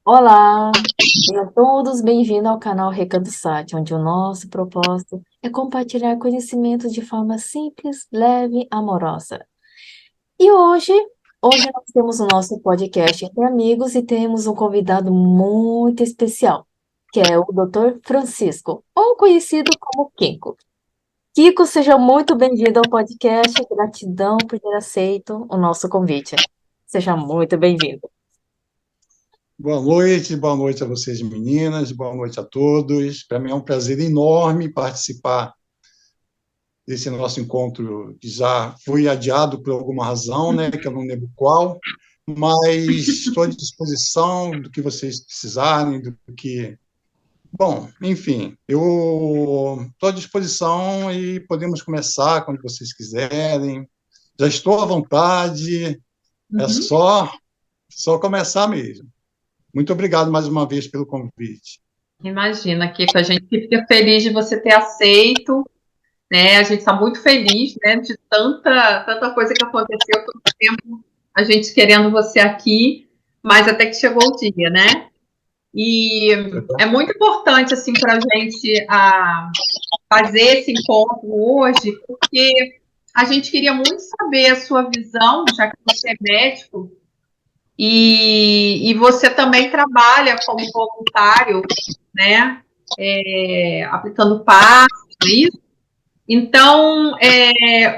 Olá, sejam todos bem-vindos ao canal Recanto Sat, onde o nosso propósito é compartilhar conhecimento de forma simples, leve e amorosa. E hoje nós temos o nosso podcast entre amigos e temos um convidado muito especial, que é o Dr. Francisco, ou conhecido como Kinko. Kiko, seja muito bem-vindo ao podcast. Gratidão por ter aceito o nosso convite. Seja muito bem-vindo. Boa noite a vocês, meninas, boa noite a todos. Para mim é um prazer enorme participar desse nosso encontro, que já foi adiado por alguma razão, né, que eu não lembro qual, mas estou à disposição do que vocês precisarem, do que. Bom, enfim, eu estou à disposição e podemos começar quando vocês quiserem. Já estou à vontade, é Uhum. só começar mesmo. Muito obrigado mais uma vez pelo convite. Imagina, Kiko, a gente fica feliz de você ter aceito, né? A gente está muito feliz, né, de tanta coisa que aconteceu, tanto tempo a gente querendo você aqui, mas até que chegou o dia, né? E é muito importante, assim, para a gente fazer esse encontro hoje, porque a gente queria muito saber a sua visão, já que você é médico, e você também trabalha como voluntário, né? Aplicando passos, não é isso? Então,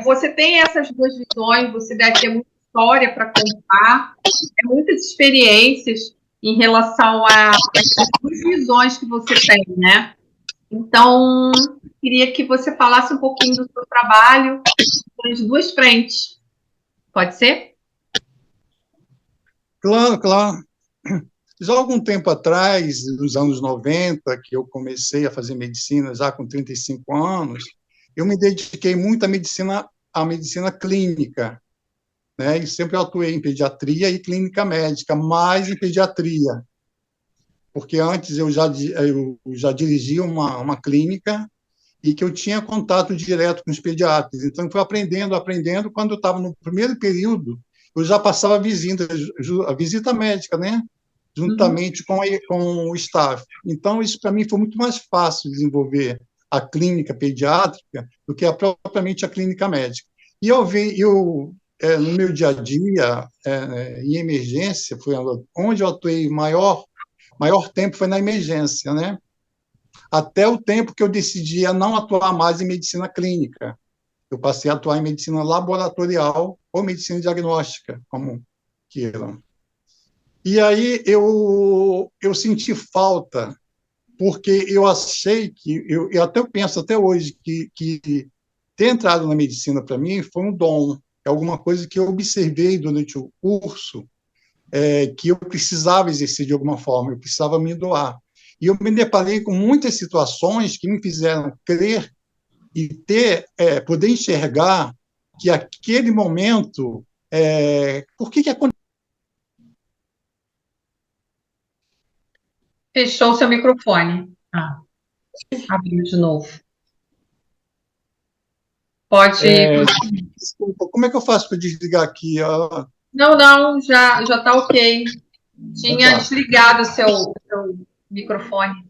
você tem essas duas visões, você deve ter muita história para contar, muitas experiências em relação às duas visões que você tem, né? Então, queria que você falasse um pouquinho do seu trabalho nas duas frentes. Pode ser? Claro, claro. Já há algum tempo atrás, nos anos 90, que eu comecei a fazer medicina, já com 35 anos, eu me dediquei muito à medicina clínica, né? E sempre atuei em pediatria e clínica médica, mais em pediatria, porque antes eu já dirigia uma clínica e que eu tinha contato direto com os pediatras. Então, eu fui aprendendo. Quando eu estava no primeiro período, eu já passava a visita médica, né? Uhum. Juntamente com o staff. Então, isso para mim foi muito mais fácil desenvolver a clínica pediátrica do que propriamente a clínica médica. E no meu dia a dia, em emergência, foi onde eu atuei maior tempo foi na emergência, né? Até o tempo que eu decidi a não atuar mais em medicina clínica. Eu passei a atuar em medicina laboratorial ou medicina diagnóstica, como queiram. E aí eu senti falta, porque eu achei eu até penso até hoje, que ter entrado na medicina para mim foi um dom, é alguma coisa que eu observei durante o curso, que eu precisava exercer de alguma forma, eu precisava me doar. E eu me deparei com muitas situações que me fizeram crer e poder enxergar que aquele momento, por que aconteceu? Fechou o seu microfone. Abriu de novo. Pode. Desculpa, como é que eu faço para desligar aqui? Não, não, já está ok. Tinha Tá. desligado o seu microfone.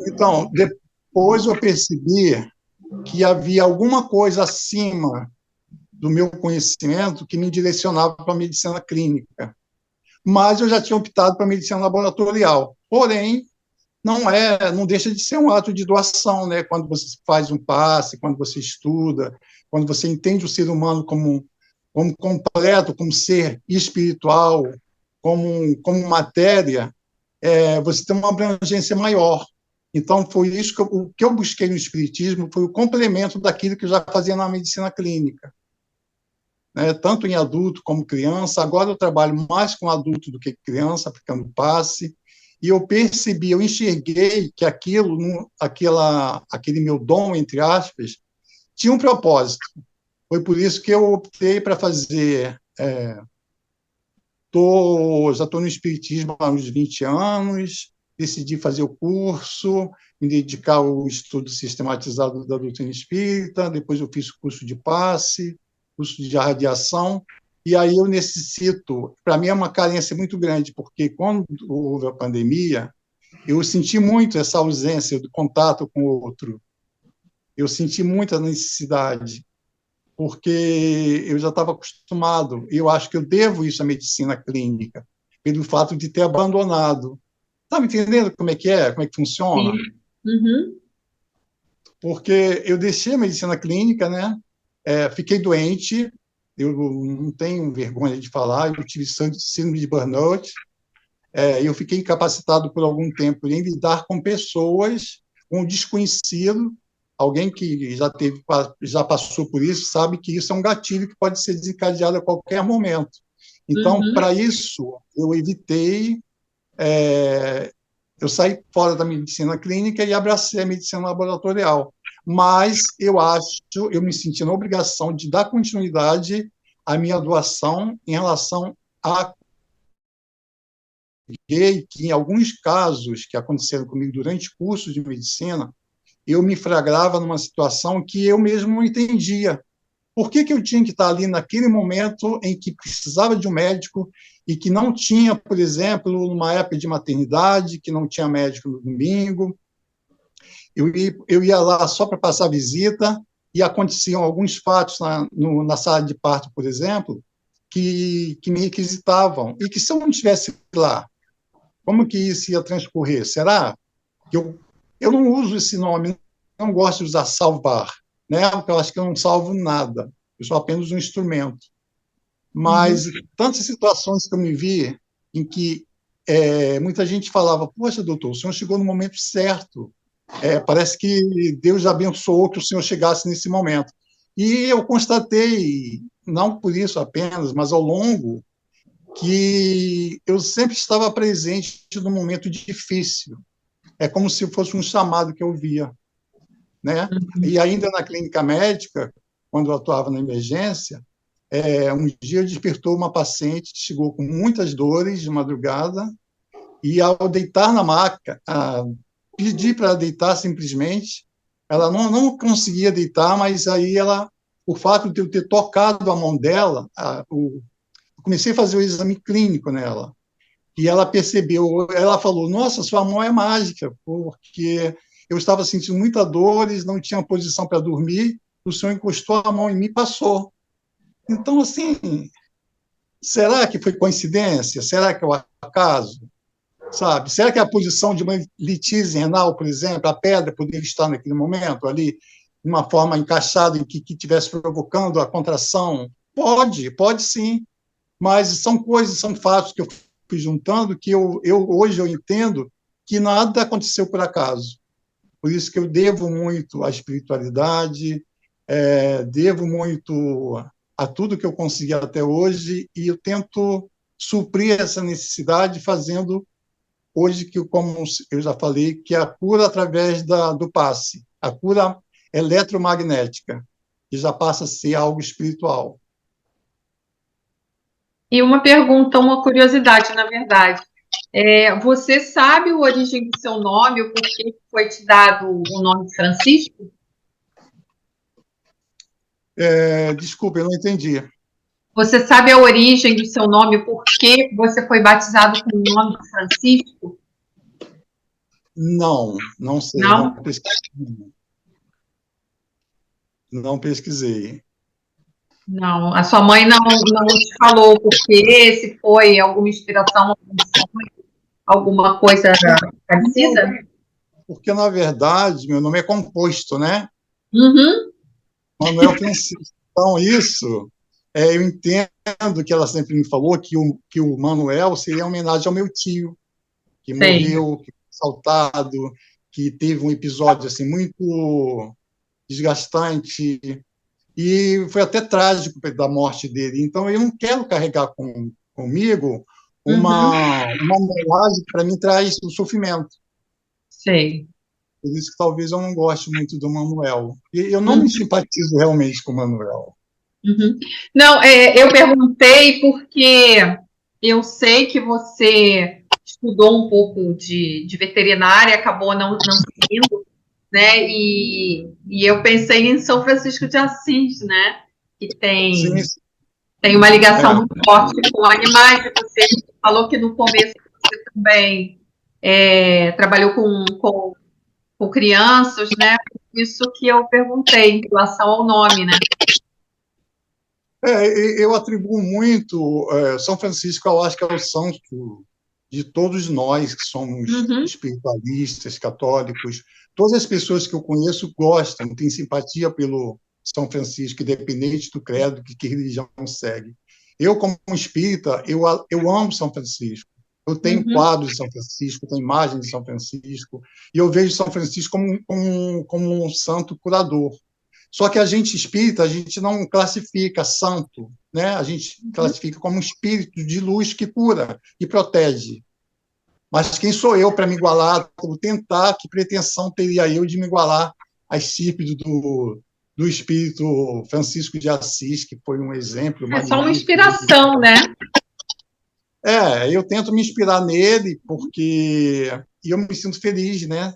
Então, depois eu percebi que havia alguma coisa acima do meu conhecimento que me direcionava para a medicina clínica. Mas eu já tinha optado para a medicina laboratorial. Porém, não deixa de ser um ato de doação, né? Quando você faz um passe, quando você estuda, quando você entende o ser humano como completo, como ser espiritual, como matéria, você tem uma abrangência maior. Então, foi isso o que eu busquei no espiritismo foi o complemento daquilo que eu já fazia na medicina clínica, né? Tanto em adulto como criança. Agora eu trabalho mais com adulto do que criança, aplicando passe, e eu enxerguei que aquele meu dom, entre aspas, tinha um propósito. Foi por isso que eu optei para fazer. Já estou no Espiritismo há uns 20 anos, decidi fazer o curso, me dedicar ao estudo sistematizado da doutrina espírita, depois eu fiz o curso de passe, curso de radiação, E aí eu necessito, para mim é uma carência muito grande, porque quando houve a pandemia, eu senti muito essa ausência do contato com o outro. Eu senti muita necessidade, porque eu já estava acostumado, e eu acho que eu devo isso à medicina clínica, pelo fato de ter abandonado. Está me entendendo como é, como é que Sim. funciona? Uhum. Porque eu deixei a medicina clínica, né? Fiquei doente, eu não tenho vergonha de falar, eu tive síndrome de burnout, eu fiquei incapacitado por algum tempo em lidar com pessoas, um desconhecido, alguém que já passou por isso, sabe que isso é um gatilho que pode ser desencadeado a qualquer momento. Então, Uhum. para isso, eu evitei, eu saí fora da medicina clínica e abracei a medicina laboratorial. Mas eu me senti na obrigação de dar continuidade à minha doação em relação a que em alguns casos que aconteceram comigo durante cursos de medicina, eu me flagrava numa situação que eu mesmo não entendia. Por que eu tinha que estar ali naquele momento em que precisava de um médico e que não tinha, por exemplo, numa época de maternidade, que não tinha médico no domingo? Eu ia lá só para passar visita e aconteciam alguns fatos na sala de parto, por exemplo, que me requisitavam. E que se eu não estivesse lá, como que isso ia transcorrer? Será que eu não uso esse nome, não gosto de usar salvar, né? Porque eu acho que eu não salvo nada, eu sou apenas um instrumento. Mas tantas situações que eu me vi em que muita gente falava: poxa, doutor, o senhor chegou no momento certo. Parece que Deus abençoou que o senhor chegasse nesse momento. E eu constatei, não por isso apenas, mas ao longo, que eu sempre estava presente num momento difícil. É como se fosse um chamado que eu via, né? E ainda na clínica médica, quando eu atuava na emergência, um dia despertou uma paciente que chegou com muitas dores de madrugada e ao deitar na maca, pedi para ela deitar simplesmente, ela não conseguia deitar, mas aí o fato de eu ter tocado a mão dela, eu comecei a fazer o exame clínico nela. E ela percebeu, ela falou: nossa, sua mão é mágica, porque eu estava sentindo muita dores, não tinha posição para dormir, o senhor encostou a mão em mim e passou. Então, assim, será que foi coincidência? Será que é o acaso? Sabe? Será que a posição de uma litise renal, por exemplo, a pedra poderia estar naquele momento ali, de uma forma encaixada em que estivesse provocando a contração? Pode sim, mas são coisas, são fatos que eu fui juntando que hoje eu entendo que nada aconteceu por acaso. Por isso que eu devo muito à espiritualidade, devo muito a tudo que eu consegui até hoje e eu tento suprir essa necessidade fazendo hoje que, como eu já falei, que é a cura através do passe, a cura eletromagnética, que já passa a ser algo espiritual. E uma pergunta, uma curiosidade, na verdade. Você sabe a origem do seu nome, o porquê foi te dado o nome de Francisco? Desculpa, eu não entendi. Você sabe a origem do seu nome, o porquê você foi batizado com o nome de Francisco? Não sei, Não? não pesquisei. Não. A sua mãe não te falou o porquê, se foi alguma inspiração, alguma coisa parecida? Porque, na verdade, meu nome é composto, né? Uhum. Manuel Francisco. Então, isso, eu entendo que ela sempre me falou que o Manuel seria uma homenagem ao meu tio, que Sei. morreu, que foi assaltado, que teve um episódio assim, muito desgastante, e foi até trágico da morte dele. Então, eu não quero carregar comigo Uhum. uma moagem que, para mim, traz o sofrimento. Sei. Por isso que talvez eu não goste muito do Manuel. E eu não me Uhum. simpatizo realmente com o Manuel. Uhum. Não, eu perguntei porque eu sei que você estudou um pouco de veterinária, acabou não seguindo, né? E eu pensei em São Francisco de Assis, né? Que Sim, tem Tem uma ligação É, muito forte com animais, e você falou que no começo você também trabalhou com crianças, né? Por isso que eu perguntei em relação ao nome, né? eu atribuo muito São Francisco, eu acho que é o santo de todos nós que somos Uhum, espiritualistas, católicos. Todas as pessoas que eu conheço gostam, têm simpatia pelo São Francisco, independente do credo, que religião segue. Eu, como espírita, eu amo São Francisco. Eu tenho uhum. quadros de São Francisco, tenho imagens de São Francisco, e eu vejo São Francisco como um santo curador. Só que a gente espírita, a gente não classifica santo, né? A gente classifica como um espírito de luz que cura e protege. Mas quem sou eu para me igualar, para tentar, que pretensão teria eu de me igualar à estirpe do espírito Francisco de Assis, que foi um exemplo É só uma magnífico. inspiração, né? Eu tento me inspirar nele, porque eu me sinto feliz, né?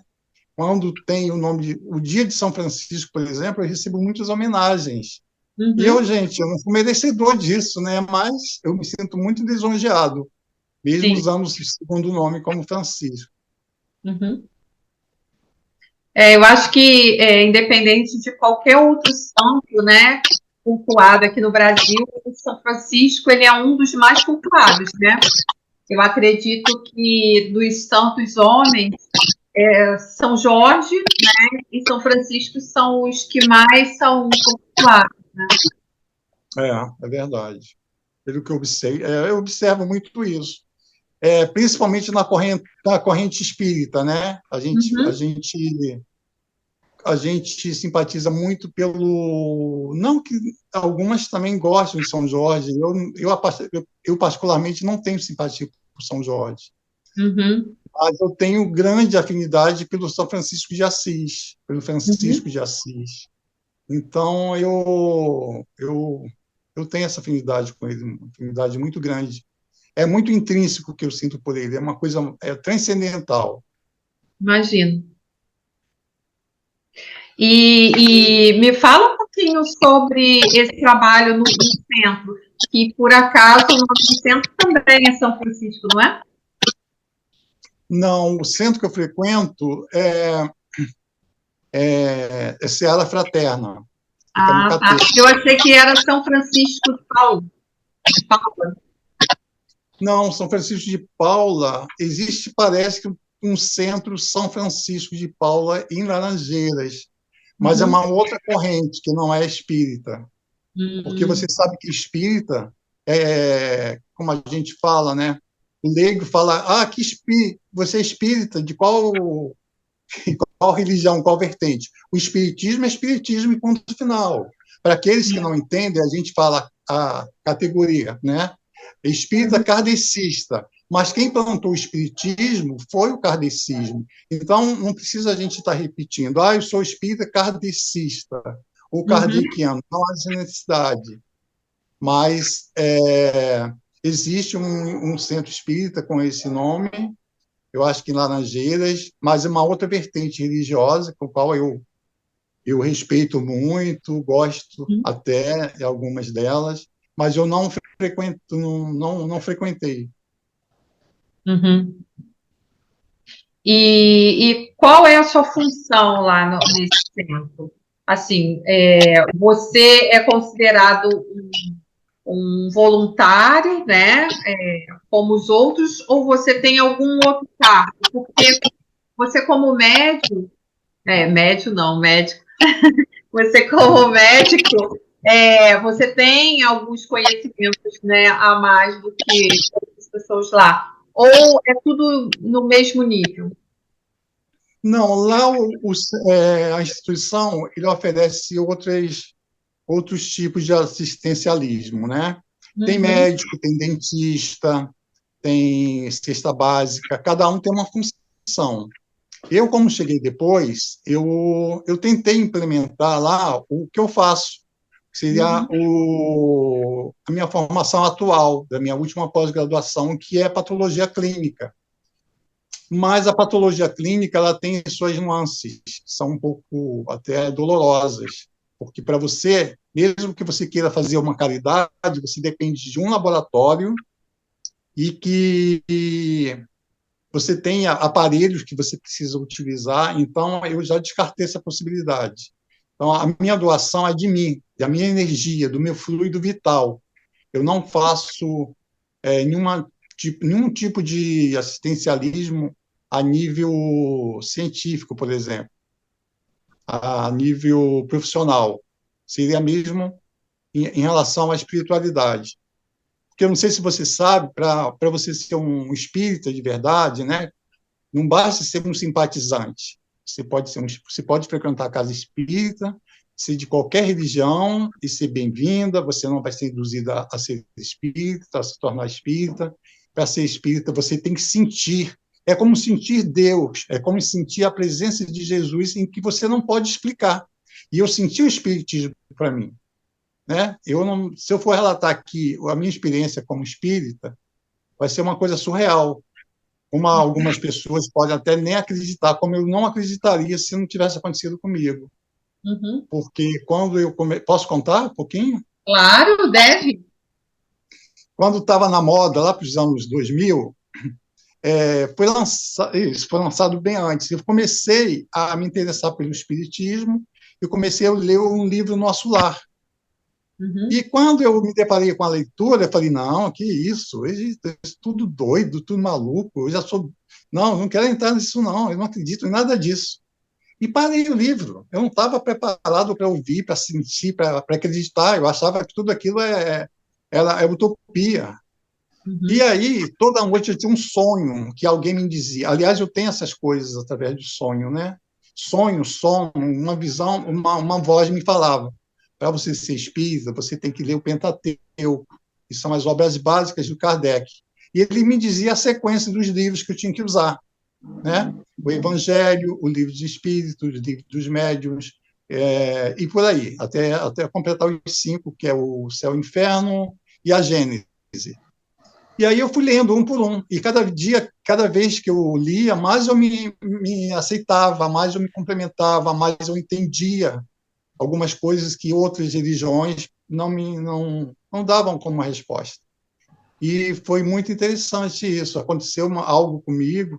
Quando tem o dia de São Francisco, por exemplo, eu recebo muitas homenagens. E eu, Uhum, gente, eu não sou merecedor disso, né? Mas eu me sinto muito lisonjeado, mesmo sim. usando o segundo nome como Francisco. Uhum. Eu acho que, independente de qualquer outro santo, né, cultuado aqui no Brasil, o São Francisco ele é um dos mais cultuados, né? Eu acredito que dos santos homens, São Jorge, né, e São Francisco são os que mais são cultuados. É verdade. Pelo que eu observo muito isso. Principalmente na corrente espírita, né? Uhum, A gente simpatiza muito pelo. Não que algumas também gostam de São Jorge, eu particularmente não tenho simpatia por São Jorge, uhum, mas eu tenho grande afinidade pelo São Francisco de Assis, pelo Francisco uhum. de Assis. Então, eu tenho essa afinidade com ele, uma afinidade muito grande. É muito intrínseco que eu sinto por ele, é uma coisa transcendental. Imagino. E me fala um pouquinho sobre esse trabalho no centro, que por acaso o nosso centro também é São Francisco, não é? Não, o centro que eu frequento é Seara Fraterna, fica no Ah, tá. Catete. Eu achei que era São Francisco de Paulo. De Paula. Não, São Francisco de Paula, existe, parece que um centro São Francisco de Paula em Laranjeiras, mas é Uhum. uma outra corrente, que não é espírita. Porque você Hum, sabe que espírita, como a gente fala, né? O leigo fala, você é espírita, de qual religião, qual vertente? O espiritismo é espiritismo e ponto final. Para aqueles que não entendem, a gente fala a categoria, né? Espírita kardecista. Mas quem plantou o espiritismo foi o kardecismo. Então, não precisa a gente estar repetindo, eu sou espírita kardecista ou uhum, kardeciano. Não há necessidade. Mas existe um centro espírita com esse nome, eu acho que em Laranjeiras, mas é uma outra vertente religiosa, com a qual eu respeito muito, gosto uhum, até de algumas delas, mas eu não frequento, não frequentei. uhum. E qual é a sua função lá nesse centro? Assim, você é considerado um voluntário, né? Como os outros, ou você tem algum outro cargo? Porque você, como médico, médico não, médico, você, como médico, você tem alguns conhecimentos, né, a mais do que as pessoas lá. Ou é tudo no mesmo nível? Não, lá a instituição ele oferece outros tipos de assistencialismo, né? Tem Uhum, médico, tem dentista, tem cesta básica, cada um tem uma função. Eu, como cheguei depois, eu tentei implementar lá o que eu faço, que seria uhum, a minha formação atual, da minha última pós-graduação, que é patologia clínica. Mas a patologia clínica ela tem suas nuances, que são um pouco até dolorosas. porque para você, mesmo que você queira fazer uma caridade, você depende de um laboratório e que você tenha aparelhos que você precisa utilizar, então eu já descartei essa possibilidade. Então, a minha doação é de mim, da minha energia, do meu fluido vital. Eu não faço nenhum tipo de assistencialismo a nível científico, por exemplo, a nível profissional. Seria mesmo em relação à espiritualidade. Porque eu não sei se você sabe, para você ser um espírita de verdade, né, não basta ser um simpatizante. Você pode frequentar a casa espírita, ser de qualquer religião e ser bem-vinda. Você não vai ser induzida a ser espírita, a se tornar espírita. Para ser espírita, você tem que sentir. É como sentir Deus, é como sentir a presença de Jesus em que você não pode explicar. E eu senti o espiritismo para mim, né? Se eu for relatar aqui a minha experiência como espírita, vai ser uma coisa surreal. Algumas pessoas podem até nem acreditar, como eu não acreditaria se não tivesse acontecido comigo. Uhum. Porque quando Posso contar um pouquinho? Claro, deve. Quando estava na moda, lá para os anos 2000, isso foi lançado bem antes. Eu comecei a me interessar pelo espiritismo e comecei a ler um livro Nosso Lar. Uhum. E quando eu me deparei com a leitura, eu falei, não, que isso tudo doido, tudo maluco, eu já sou... Não quero entrar nisso, não, eu não acredito em nada disso. E parei o livro. Eu não estava preparado para ouvir, para sentir, para acreditar. Eu achava que tudo aquilo era utopia. E Uhum. aí, toda noite eu tinha um sonho que alguém me dizia. Aliás, eu tenho essas coisas através de sonho, né? Sonho, sono, uma visão, uma voz me falava. Para você ser espírita, você tem que ler o Pentateuco, que são as obras básicas do Kardec. E ele me dizia a sequência dos livros que eu tinha que usar, né? O Evangelho, o Livro dos Espíritos, o Livro dos Médiuns, e por aí, até completar os 5, que é o Céu e o Inferno e a Gênese. E aí eu fui lendo um por um, e cada dia, cada vez que eu lia, mais eu me aceitava, mais eu me complementava, mais eu entendia algumas coisas que outras religiões não davam como resposta. E foi muito interessante isso. Aconteceu algo comigo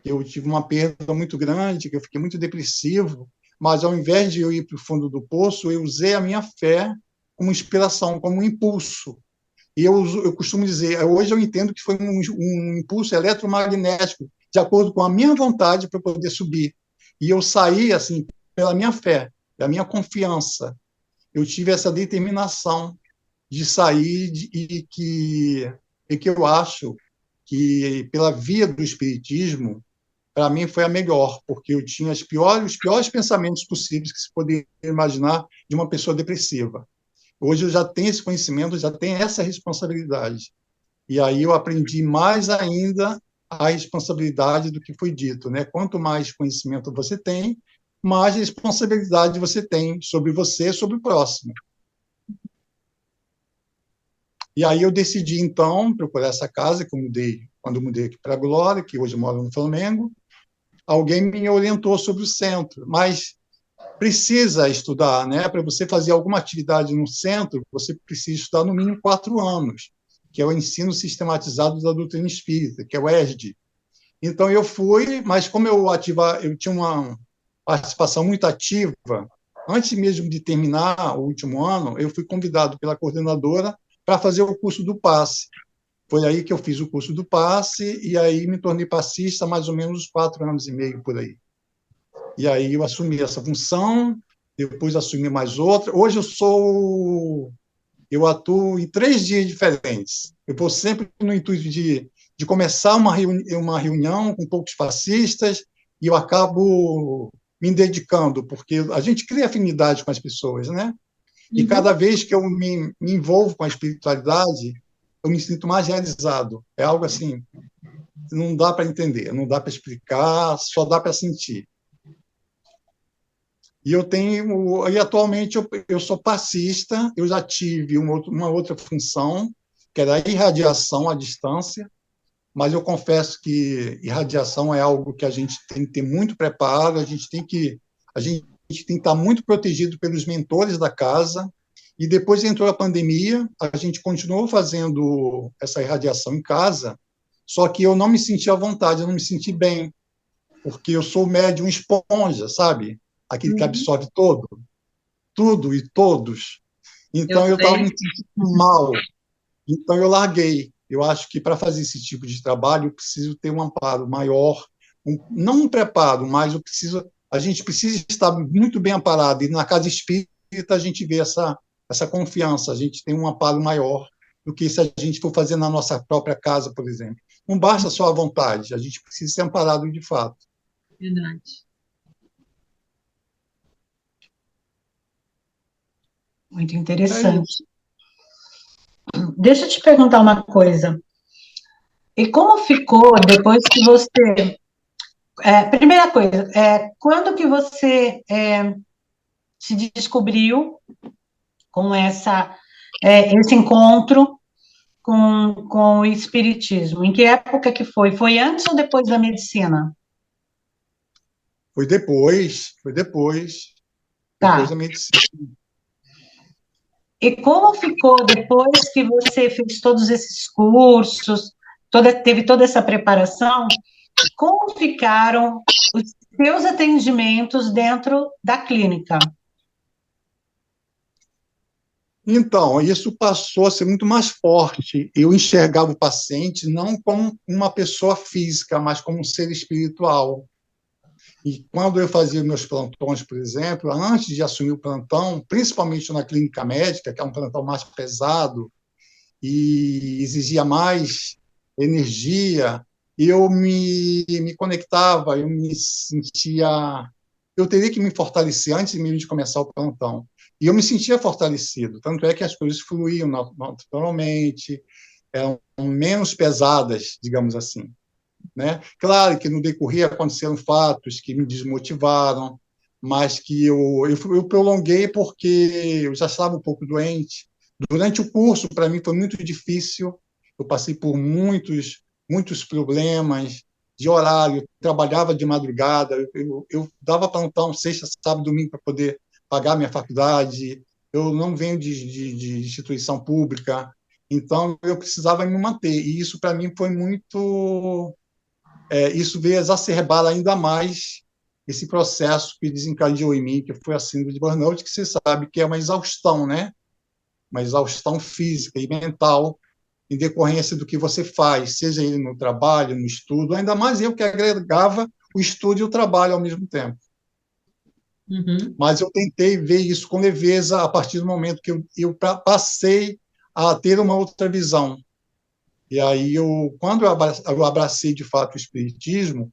eu tive uma perda muito grande, que eu fiquei muito depressivo, mas ao invés de eu ir para o fundo do poço, eu usei a minha fé como inspiração, como um impulso. E eu costumo dizer, hoje eu entendo que foi um impulso eletromagnético, de acordo com a minha vontade para poder subir. E eu saí assim pela minha fé, da minha confiança. Eu tive essa determinação de sair e que eu acho que pela via do espiritismo para mim foi a melhor, porque eu tinha os piores pensamentos possíveis que se poderia imaginar de uma pessoa depressiva. Hoje eu já tenho esse conhecimento, já tenho essa responsabilidade. E aí eu aprendi mais ainda a responsabilidade do que foi dito, né? Quanto mais conhecimento você tem, mais responsabilidade você tem sobre você, sobre o próximo. E aí eu decidi, então, procurar essa casa que quando eu mudei aqui para a Glória, que hoje eu moro no Flamengo. Alguém me orientou sobre o centro, mas precisa estudar, né? Para você fazer alguma atividade no centro, você precisa estudar no mínimo 4 anos, que é o ensino sistematizado da doutrina espírita, que é o ESD. Então eu fui, mas como eu tinha uma participação muito ativa, antes mesmo de terminar o último ano, eu fui convidado pela coordenadora para fazer o curso do passe. Foi aí que eu fiz o curso do passe e aí me tornei passista mais ou menos uns 4 anos e meio por aí. E aí eu assumi essa função, depois assumi mais outra. Hoje eu atuo em 3 dias diferentes. Eu vou sempre no intuito de começar uma reunião com poucos fascistas e eu acabo me dedicando, porque a gente cria afinidade com as pessoas, né? E cada vez que eu me envolvo com a espiritualidade, eu me sinto mais realizado. É algo assim, não dá para entender, não dá para explicar, só dá para sentir. E atualmente eu sou passista, eu já tive uma outra função, que era a irradiação à distância, mas eu confesso que irradiação é algo que a gente tem que ter muito preparo, a gente tem que estar muito protegido pelos mentores da casa. E depois entrou a pandemia, a gente continuou fazendo essa irradiação em casa, só que eu não me senti à vontade, eu não me senti bem, porque eu sou médium esponja, sabe? Aquele que absorve tudo e todos. Então, eu estava me sentindo mal. Então, eu larguei. Eu acho que para fazer esse tipo de trabalho, eu preciso ter um amparo maior, não um preparo, mas a gente precisa estar muito bem amparado. E na casa espírita, a gente vê essa confiança, a gente tem um amparo maior do que se a gente for fazer na nossa própria casa, por exemplo. Não basta só a vontade, a gente precisa ser amparado de fato. Verdade. Muito interessante. Deixa eu te perguntar uma coisa. E como ficou depois que você... primeira coisa, quando que você se descobriu com esse encontro com o espiritismo? Em que época que foi? Foi antes ou depois da medicina? Foi depois Tá. da medicina. E como ficou depois que você fez todos esses cursos, teve toda essa preparação, como ficaram os seus atendimentos dentro da clínica? Então, isso passou a ser muito mais forte. Eu enxergava o paciente não como uma pessoa física, mas como um ser espiritual. E quando eu fazia meus plantões, por exemplo, antes de assumir o plantão, principalmente na clínica médica, que é um plantão mais pesado e exigia mais energia, eu me conectava, eu me sentia... Eu teria que me fortalecer antes mesmo de começar o plantão. E eu me sentia fortalecido, tanto é que as coisas fluíam naturalmente, eram menos pesadas, digamos assim. Né? Claro que no decorrer aconteceram fatos que me desmotivaram, mas que eu prolonguei porque eu já estava um pouco doente. Durante o curso, para mim, foi muito difícil. Eu passei por muitos problemas de horário, eu trabalhava de madrugada, eu dava plantão sexta, sábado, domingo para poder pagar minha faculdade. Eu não venho de instituição pública, então eu precisava me manter. E isso, para mim, foi muito... isso veio exacerbar ainda mais esse processo que desencadeou em mim, que foi a síndrome de burnout, que você sabe que é uma exaustão, né? Uma exaustão física e mental em decorrência do que você faz, seja ele no trabalho, no estudo, ainda mais eu que agregava o estudo e o trabalho ao mesmo tempo. Mas eu tentei ver isso com leveza a partir do momento que eu passei a ter uma outra visão. E aí, quando eu abracei, de fato, o espiritismo,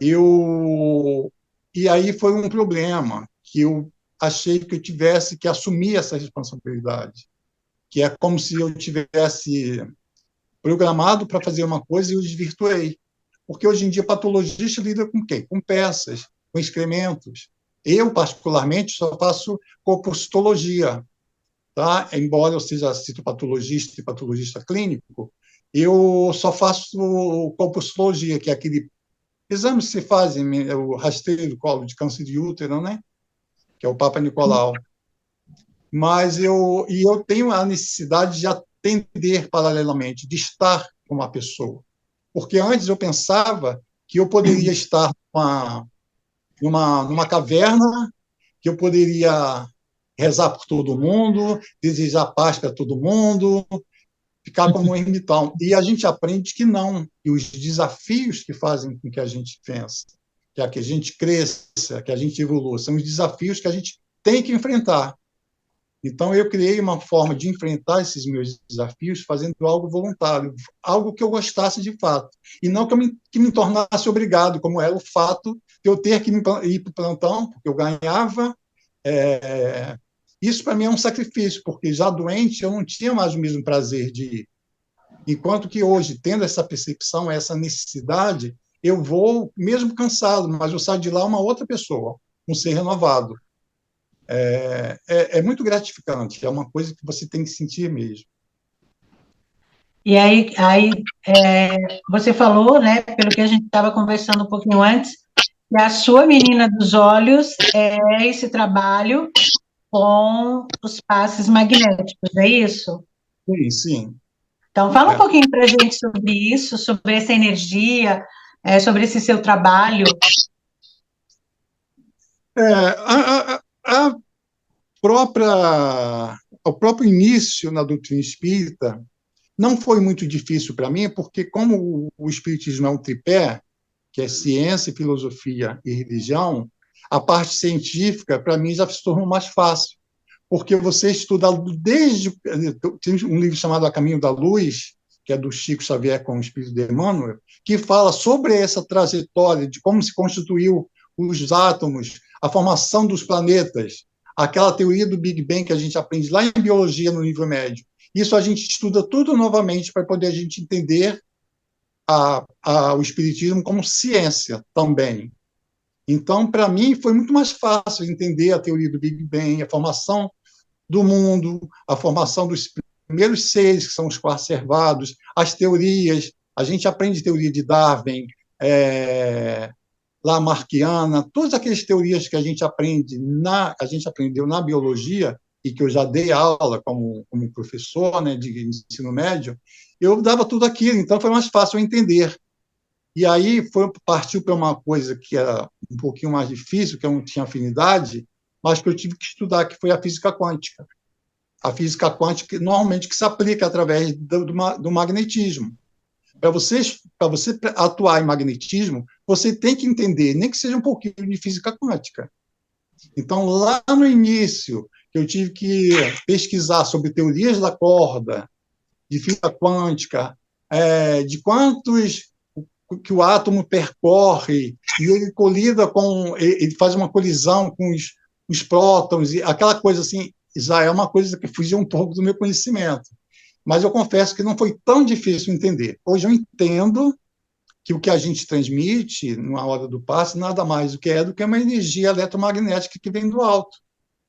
e aí foi um problema, que eu achei que eu tivesse que assumir essa responsabilidade, que é como se eu tivesse programado para fazer uma coisa e eu desvirtuei. Porque hoje em dia, patologista lida com quem? Com peças, com excrementos. Eu, particularmente, só faço corpustologia, tá? Embora eu seja citopatologista e patologista clínico, eu só faço corpustologia, que é aquele exame que se faz, o rastreio do colo de câncer de útero, né? Que é o Papa Nicolau. Mas eu tenho a necessidade de atender paralelamente, de estar com uma pessoa. Porque antes eu pensava que eu poderia estar numa caverna, que eu poderia rezar por todo mundo, desejar paz para todo mundo, ficar como um ermitão. E a gente aprende que não, que os desafios que fazem com que a gente pense, que a gente cresça, que a gente evolua, são os desafios que a gente tem que enfrentar. Então, eu criei uma forma de enfrentar esses meus desafios fazendo algo voluntário, algo que eu gostasse de fato, e não que me tornasse obrigado, como era o fato de eu ter que ir para o plantão, porque eu ganhava. Isso, para mim, é um sacrifício, porque já doente, eu não tinha mais o mesmo prazer de ir. Enquanto que hoje, tendo essa percepção, essa necessidade, eu vou, mesmo cansado, mas eu saio de lá uma outra pessoa, um ser renovado. É muito gratificante, é uma coisa que você tem que sentir mesmo. E aí você falou, né, pelo que a gente estava conversando um pouquinho antes, E a sua menina dos olhos é esse trabalho com os passes magnéticos, é isso? Sim, sim. Então, fala um É. pouquinho para a gente sobre isso, sobre essa energia, sobre esse seu trabalho. A o próprio início na doutrina espírita não foi muito difícil para mim, porque como o espiritismo é um tripé, que é ciência, filosofia e religião, a parte científica, para mim, já se tornou mais fácil, porque você estuda desde... Tem um livro chamado A Caminho da Luz, que é do Chico Xavier com o Espírito de Emmanuel, que fala sobre essa trajetória de como se constituiu os átomos, a formação dos planetas, aquela teoria do Big Bang que a gente aprende lá em biologia no nível médio. Isso a gente estuda tudo novamente para poder a gente entender o espiritismo como ciência também. Então, para mim, foi muito mais fácil entender a teoria do Big Bang, a formação do mundo, a formação dos primeiros seres, que são os coacervados, as teorias. A gente aprende teoria de Darwin, Lamarckiana, todas aquelas teorias que a gente aprendeu na biologia e que eu já dei aula como professor, né, de ensino médio, eu dava tudo aquilo, então foi mais fácil entender. E aí partiu para uma coisa que era um pouquinho mais difícil, que eu não tinha afinidade, mas que eu tive que estudar, que foi a física quântica. A física quântica, normalmente, que se aplica através do magnetismo. Para você atuar em magnetismo, você tem que entender, nem que seja um pouquinho de física quântica. Então, lá no início, eu tive que pesquisar sobre teorias da corda, de física quântica, de quantos que o átomo percorre, e ele ele faz uma colisão com os prótons, e aquela coisa assim, já é uma coisa que fugiu um pouco do meu conhecimento. Mas eu confesso que não foi tão difícil entender. Hoje eu entendo que o que a gente transmite na hora do passe nada mais do que uma energia eletromagnética que vem do alto,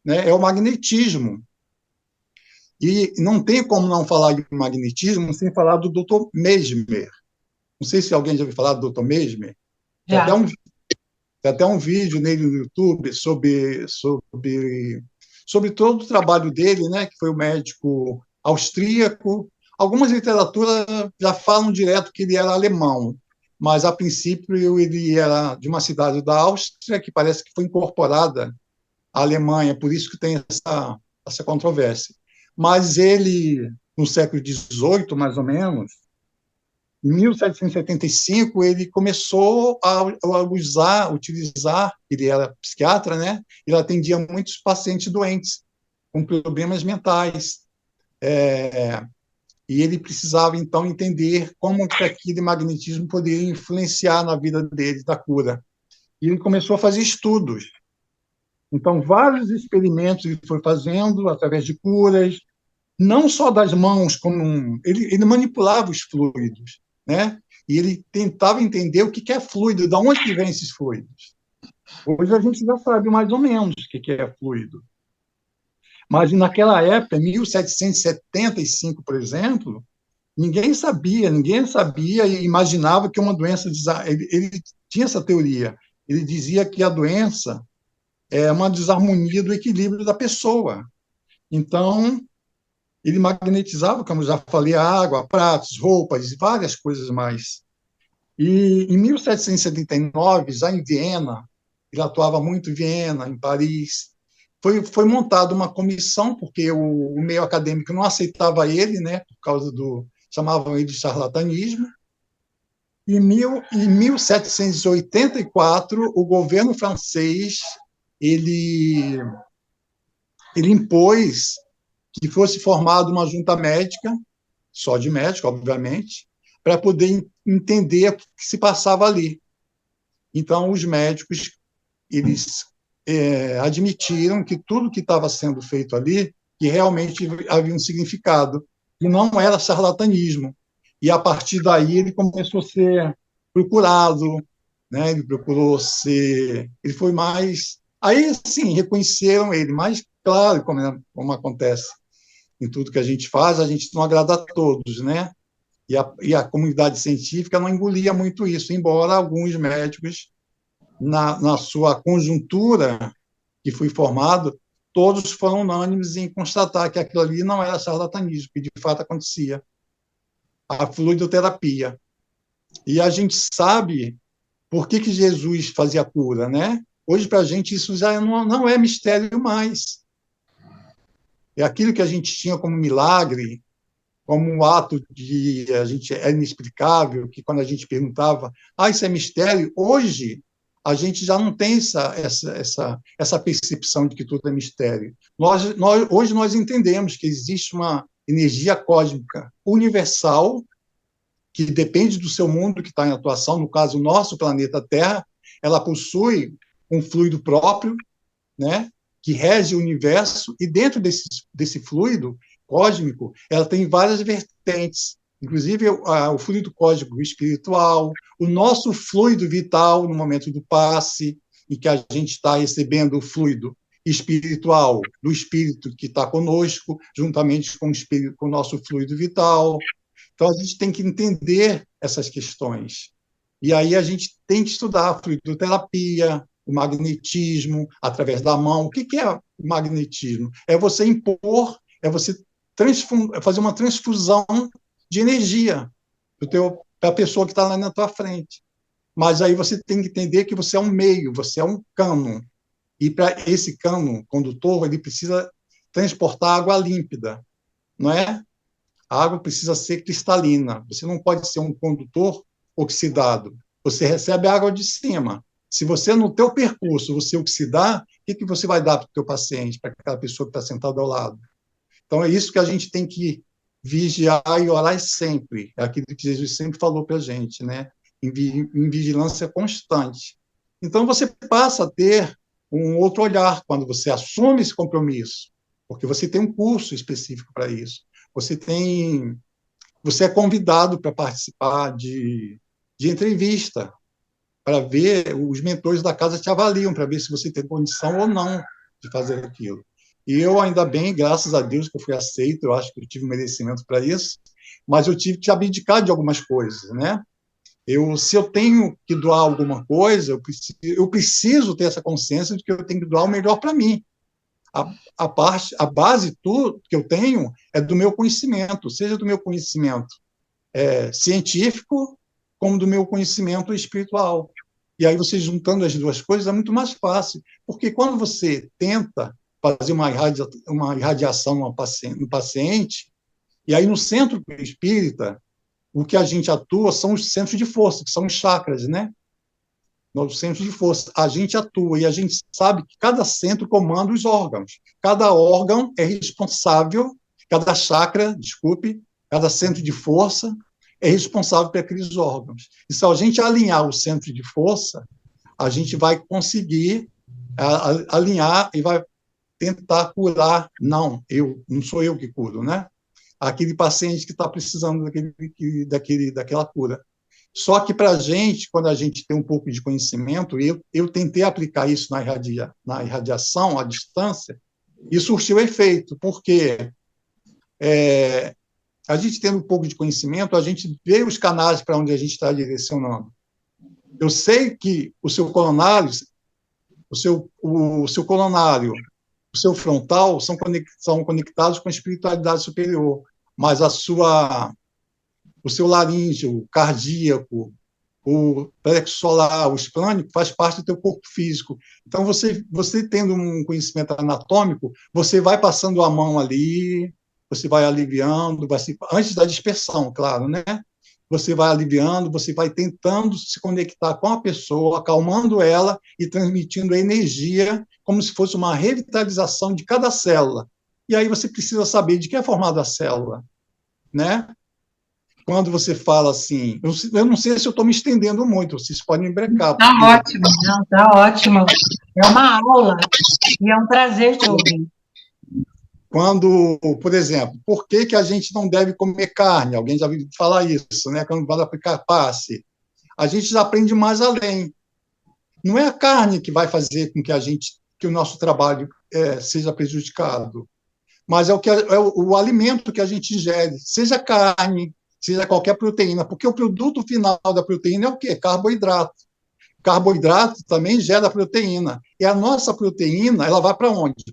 né? É o magnetismo. E não tem como não falar de magnetismo sem falar do Dr. Mesmer. Não sei se alguém já ouviu falar do Dr. Mesmer. Tem até um vídeo nele no YouTube sobre todo o trabalho dele, né, que foi o médico austríaco. Algumas literaturas já falam direto que ele era alemão, mas, a princípio, ele era de uma cidade da Áustria, que parece que foi incorporada à Alemanha, por isso que tem essa controvérsia. Mas ele, no século XVIII, mais ou menos, em 1775, ele começou a utilizar, ele era psiquiatra, né? Ele atendia muitos pacientes doentes com problemas mentais. E ele precisava, então, entender como que aquele magnetismo poderia influenciar na vida dele, da cura. E ele começou a fazer estudos. Então, vários experimentos ele foi fazendo através de curas, não só das mãos, ele manipulava os fluidos, né? E ele tentava entender o que é fluido, de onde que vem esses fluidos. Hoje a gente já sabe mais ou menos o que é fluido. Mas naquela época, em 1775, por exemplo, ninguém sabia e imaginava que uma doença... Ele tinha essa teoria. Ele dizia que a doença é uma desarmonia do equilíbrio da pessoa. Então, ele magnetizava, como já falei, a água, pratos, roupas e várias coisas mais. E em 1779, já em Viena, ele atuava muito em Viena, em Paris, foi montada uma comissão, porque o meio acadêmico não aceitava ele, né, por causa chamavam ele de charlatanismo. Em 1784, o governo francês ele impôs que fosse formada uma junta médica, só de médico, obviamente, para poder entender o que se passava ali. Então, os médicos eles admitiram que tudo que estava sendo feito ali que realmente havia um significado, e não era charlatanismo. E, a partir daí, ele começou a ser procurado, né? Ele foi mais... Aí, sim, reconheceram ele, mas, claro, como acontece em tudo que a gente faz, a gente não agrada a todos, né? E a comunidade científica não engolia muito isso, embora alguns médicos na sua conjuntura que foi formado, todos foram unânimes em constatar que aquilo ali não era charlatanismo, que de fato acontecia. A fluidoterapia. E a gente sabe por que Jesus fazia cura, né? Hoje, para a gente, isso já não é mistério mais. É aquilo que a gente tinha como milagre, como um ato de a gente é inexplicável, que quando a gente perguntava, isso é mistério, hoje a gente já não tem essa percepção de que tudo é mistério. Hoje nós entendemos que existe uma energia cósmica universal que depende do seu mundo que está em atuação, no caso, o nosso planeta Terra, ela possui um fluido próprio, né, que rege o universo, e dentro desse fluido cósmico, ela tem várias vertentes, inclusive o fluido cósmico espiritual, o nosso fluido vital no momento do passe, em que a gente está recebendo o fluido espiritual do espírito que está conosco, juntamente com com o nosso fluido vital. Então, a gente tem que entender essas questões. E aí a gente tem que estudar a fluidoterapia, o magnetismo, através da mão. O que é o magnetismo? É você impor, é você fazer uma transfusão de energia para a pessoa que está lá na tua frente. Mas aí você tem que entender que você é um meio, você é um cano. E para esse cano condutor, ele precisa transportar água límpida, não é? A água precisa ser cristalina. Você não pode ser um condutor oxidado. Você recebe a água de cima. Se você, no teu percurso, você oxidar, o que você vai dar para o teu paciente, para aquela pessoa que está sentada ao lado? Então, é isso que a gente tem que vigiar e orar sempre. É aquilo que Jesus sempre falou para a gente, né? Em vigilância constante. Então, você passa a ter um outro olhar quando você assume esse compromisso, porque você tem um curso específico para isso. Você é convidado para participar de entrevista, para ver, os mentores da casa te avaliam, para ver se você tem condição ou não de fazer aquilo. E eu, ainda bem, graças a Deus, que eu fui aceito, eu acho que eu tive merecimento para isso, mas eu tive que abdicar de algumas coisas, né? Se eu tenho que doar alguma coisa, eu preciso ter essa consciência de que eu tenho que doar o melhor para mim. A base tudo que eu tenho é do meu conhecimento, seja do meu conhecimento científico, como do meu conhecimento espiritual. E aí você juntando as duas coisas é muito mais fácil, porque quando você tenta fazer uma irradiação no paciente, e aí no centro espírita, o que a gente atua são os centros de força, que são os chakras, né? No centro de força, a gente atua e a gente sabe que cada centro comanda os órgãos. Cada órgão é responsável, cada chakra, desculpe, cada centro de força é responsável por aqueles órgãos. E se a gente alinhar o centro de força, a gente vai conseguir alinhar e vai tentar curar. Não sou eu que curo, né? Aquele paciente que está precisando daquela cura. Só que para a gente, quando a gente tem um pouco de conhecimento, eu tentei aplicar isso na irradiação à distância e surtiu efeito, porque a gente tendo um pouco de conhecimento, a gente vê os canais para onde a gente está direcionando. Eu sei que o seu coronário, o seu coronário, o seu frontal são conectados com a espiritualidade superior, mas o seu laríngeo, o cardíaco, o plexo solar, o esplânico, faz parte do teu corpo físico. Então, você tendo um conhecimento anatômico, você vai passando a mão ali, você vai aliviando, antes da dispersão, claro, né? Você vai aliviando, você vai tentando se conectar com a pessoa, acalmando ela e transmitindo energia como se fosse uma revitalização de cada célula. E aí você precisa saber de que é formada a célula, né? Quando você fala assim, eu não sei se eu estou me estendendo muito, vocês podem me brecar. Está ótimo, não, está ótimo. É uma aula e é um prazer te ouvir. Quando, por exemplo, por que a gente não deve comer carne? Alguém já ouviu falar isso, né? Quando vai aplicar passe. A gente já aprende mais além. Não é a carne que vai fazer com que o nosso trabalho seja prejudicado, mas é o alimento que a gente ingere, seja carne, seja qualquer proteína, porque o produto final da proteína é o quê? Carboidrato. Carboidrato também gera proteína. E a nossa proteína, ela vai para onde?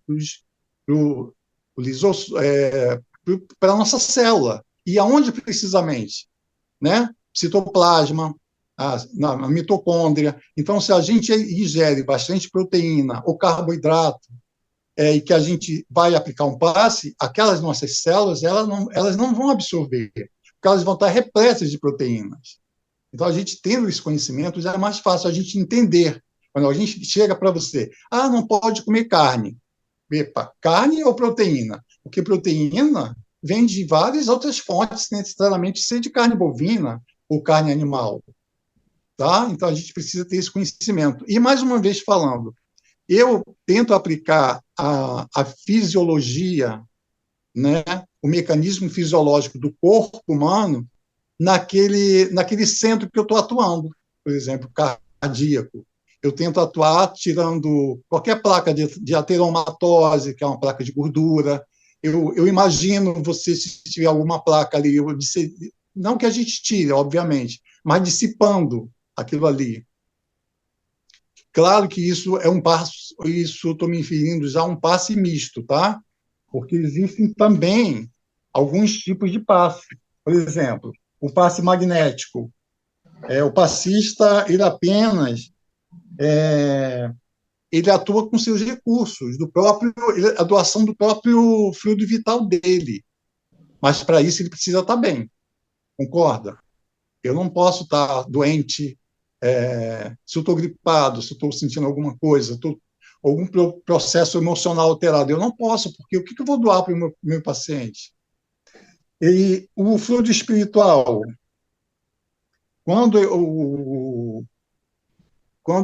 Para a nossa célula. E aonde precisamente? Né? Citoplasma, na mitocôndria. Então, se a gente ingere bastante proteína ou carboidrato, e que a gente vai aplicar um passe, aquelas nossas células elas não vão absorver, porque elas vão estar repletas de proteínas. Então, a gente tendo esse conhecimento, já é mais fácil a gente entender. Quando a gente chega para você, não pode comer carne. Epa, carne ou proteína? Porque proteína vem de várias outras fontes, necessariamente ser de carne bovina ou carne animal. Tá? Então, a gente precisa ter esse conhecimento. E, mais uma vez falando, eu tento aplicar a fisiologia, né, o mecanismo fisiológico do corpo humano naquele centro que eu estou atuando, por exemplo, cardíaco. Eu tento atuar tirando qualquer placa de ateromatose, que é uma placa de gordura. Eu imagino você, se tiver alguma placa ali, não que a gente tire, obviamente, mas dissipando aquilo ali. Claro que isso é um passo, isso estou me referindo já a um passe misto, tá? Porque existem também alguns tipos de passe. Por exemplo, o passe magnético. O passista, ele apenas ele atua com seus recursos, a doação do próprio fluido vital dele. Mas, para isso, ele precisa estar bem. Concorda? Eu não posso estar doente, se eu estou gripado, se eu estou sentindo alguma coisa, algum processo emocional alterado. Eu não posso, porque o que eu vou doar para o meu paciente? E o fluido espiritual, quando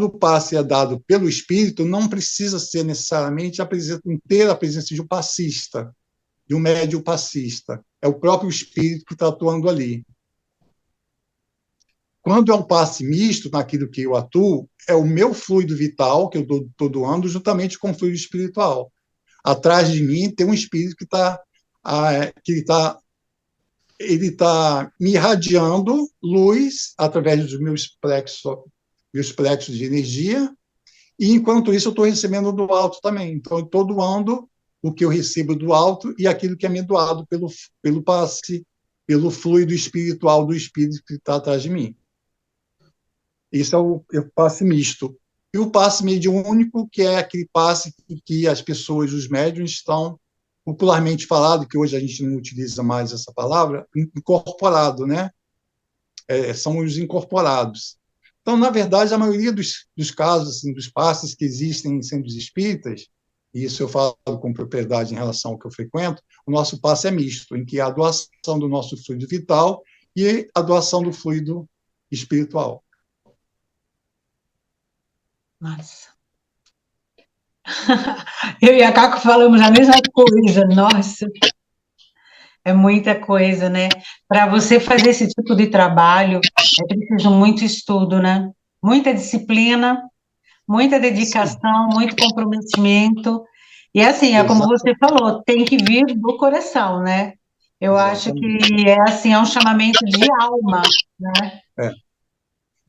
o passe é dado pelo espírito, não precisa ser necessariamente ter a presença de um passista, de um médium passista. É o próprio espírito que está atuando ali. Quando é um passe misto naquilo que eu atuo, é o meu fluido vital que eu estou doando juntamente com o fluido espiritual. Atrás de mim tem um espírito que ele está me irradiando luz através dos meus plexos de energia, e enquanto isso eu estou recebendo do alto também. Então, eu estou doando o que eu recebo do alto e aquilo que é me doado pelo passe, pelo fluido espiritual do espírito que está atrás de mim. Isso é o passe misto. E o passe mediúnico, que é aquele passe que as pessoas, os médiuns, estão popularmente falado, que hoje a gente não utiliza mais essa palavra, incorporado, né? São os incorporados. Então, na verdade, a maioria dos casos, assim, dos passes que existem em centros espíritas, e isso eu falo com propriedade em relação ao que eu frequento, o nosso passe é misto, em que há a doação do nosso fluido vital e a doação do fluido espiritual. Nossa. Eu e a Caco falamos a mesma coisa, nossa. É muita coisa, né? Para você fazer esse tipo de trabalho, é preciso muito estudo, né? Muita disciplina, muita dedicação, muito comprometimento. E assim, é como você falou, tem que vir do coração, né? Eu acho que é um chamamento de alma, né?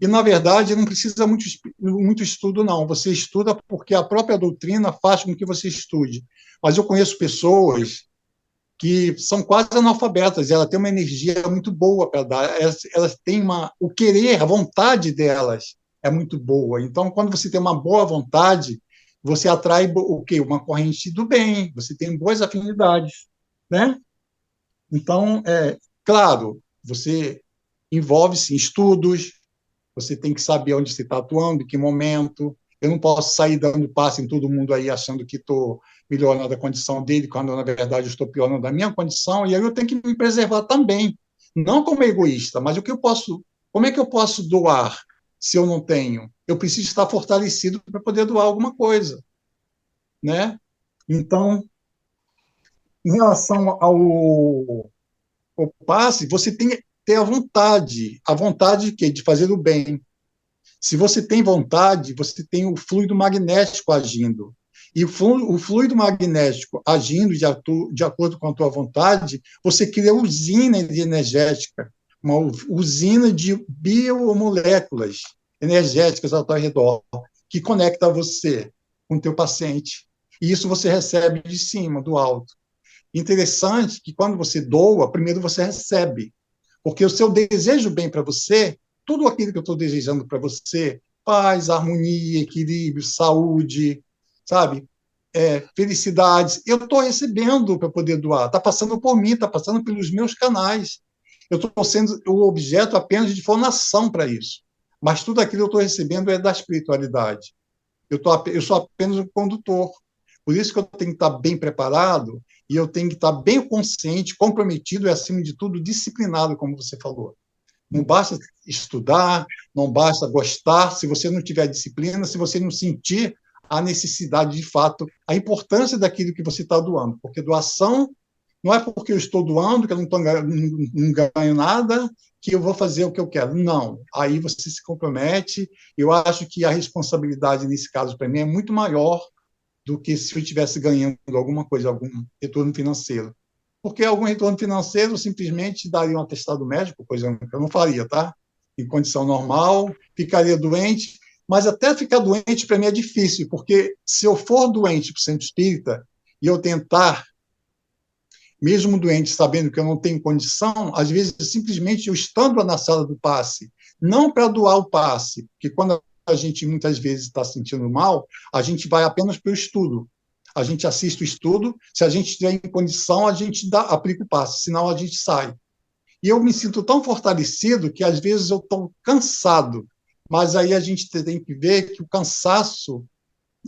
E, na verdade, não precisa muito estudo, não. Você estuda porque a própria doutrina faz com que você estude. Mas eu conheço pessoas que são quase analfabetas, e ela tem uma energia muito boa para dar, elas têm o querer, a vontade delas é muito boa. Então, quando você tem uma boa vontade, você atrai o quê? Uma corrente do bem, você tem boas afinidades, né? Então, claro, você envolve-se em estudos, você tem que saber onde você está atuando, em que momento. Eu não posso sair dando passe em todo mundo aí achando que estou melhorando a condição dele, quando, na verdade, estou piorando a minha condição, e aí eu tenho que me preservar também. Não como egoísta, mas como é que eu posso doar se eu não tenho? Eu preciso estar fortalecido para poder doar alguma coisa, né? Então, em relação ao passe, você tem que ter a vontade de quê? De fazer o bem. Se você tem vontade, você tem o fluido magnético agindo. E o fluido magnético agindo de acordo com a tua vontade, você cria usina energética, uma usina de biomoléculas energéticas ao teu redor, que conecta você com o teu paciente. E isso você recebe de cima, do alto. Interessante que quando você doa, primeiro você recebe, porque o seu desejo bem para você, tudo aquilo que eu estou desejando para você, paz, harmonia, equilíbrio, saúde, sabe? Felicidades, eu estou recebendo para poder doar, está passando por mim, está passando pelos meus canais. Eu estou sendo o objeto apenas de formação para isso. Mas tudo aquilo que eu estou recebendo é da espiritualidade. Eu sou apenas um condutor. Por isso que eu tenho que estar bem preparado e eu tenho que estar bem consciente, comprometido e, acima de tudo, disciplinado, como você falou. Não basta estudar, não basta gostar, se você não tiver disciplina, se você não sentir a necessidade, de fato, a importância daquilo que você está doando. Porque doação não é porque eu estou doando, que eu não ganho nada, que eu vou fazer o que eu quero. Não. Aí você se compromete. Eu acho que a responsabilidade, nesse caso, para mim, é muito maior do que se eu estivesse ganhando alguma coisa, algum retorno financeiro. Porque algum retorno financeiro simplesmente daria um atestado médico, coisa que eu não faria, tá? Em condição normal, ficaria doente, mas até ficar doente para mim é difícil, porque se eu for doente para o centro espírita e eu tentar, mesmo doente, sabendo que eu não tenho condição, às vezes simplesmente eu estando na sala do passe, não para doar o passe, porque quando a gente muitas vezes está sentindo mal, a gente vai apenas para o estudo. A gente assiste o estudo, se a gente estiver em condição, a gente aplica o passe, senão a gente sai. E eu me sinto tão fortalecido que às vezes eu estou cansado, mas aí a gente tem que ver que o cansaço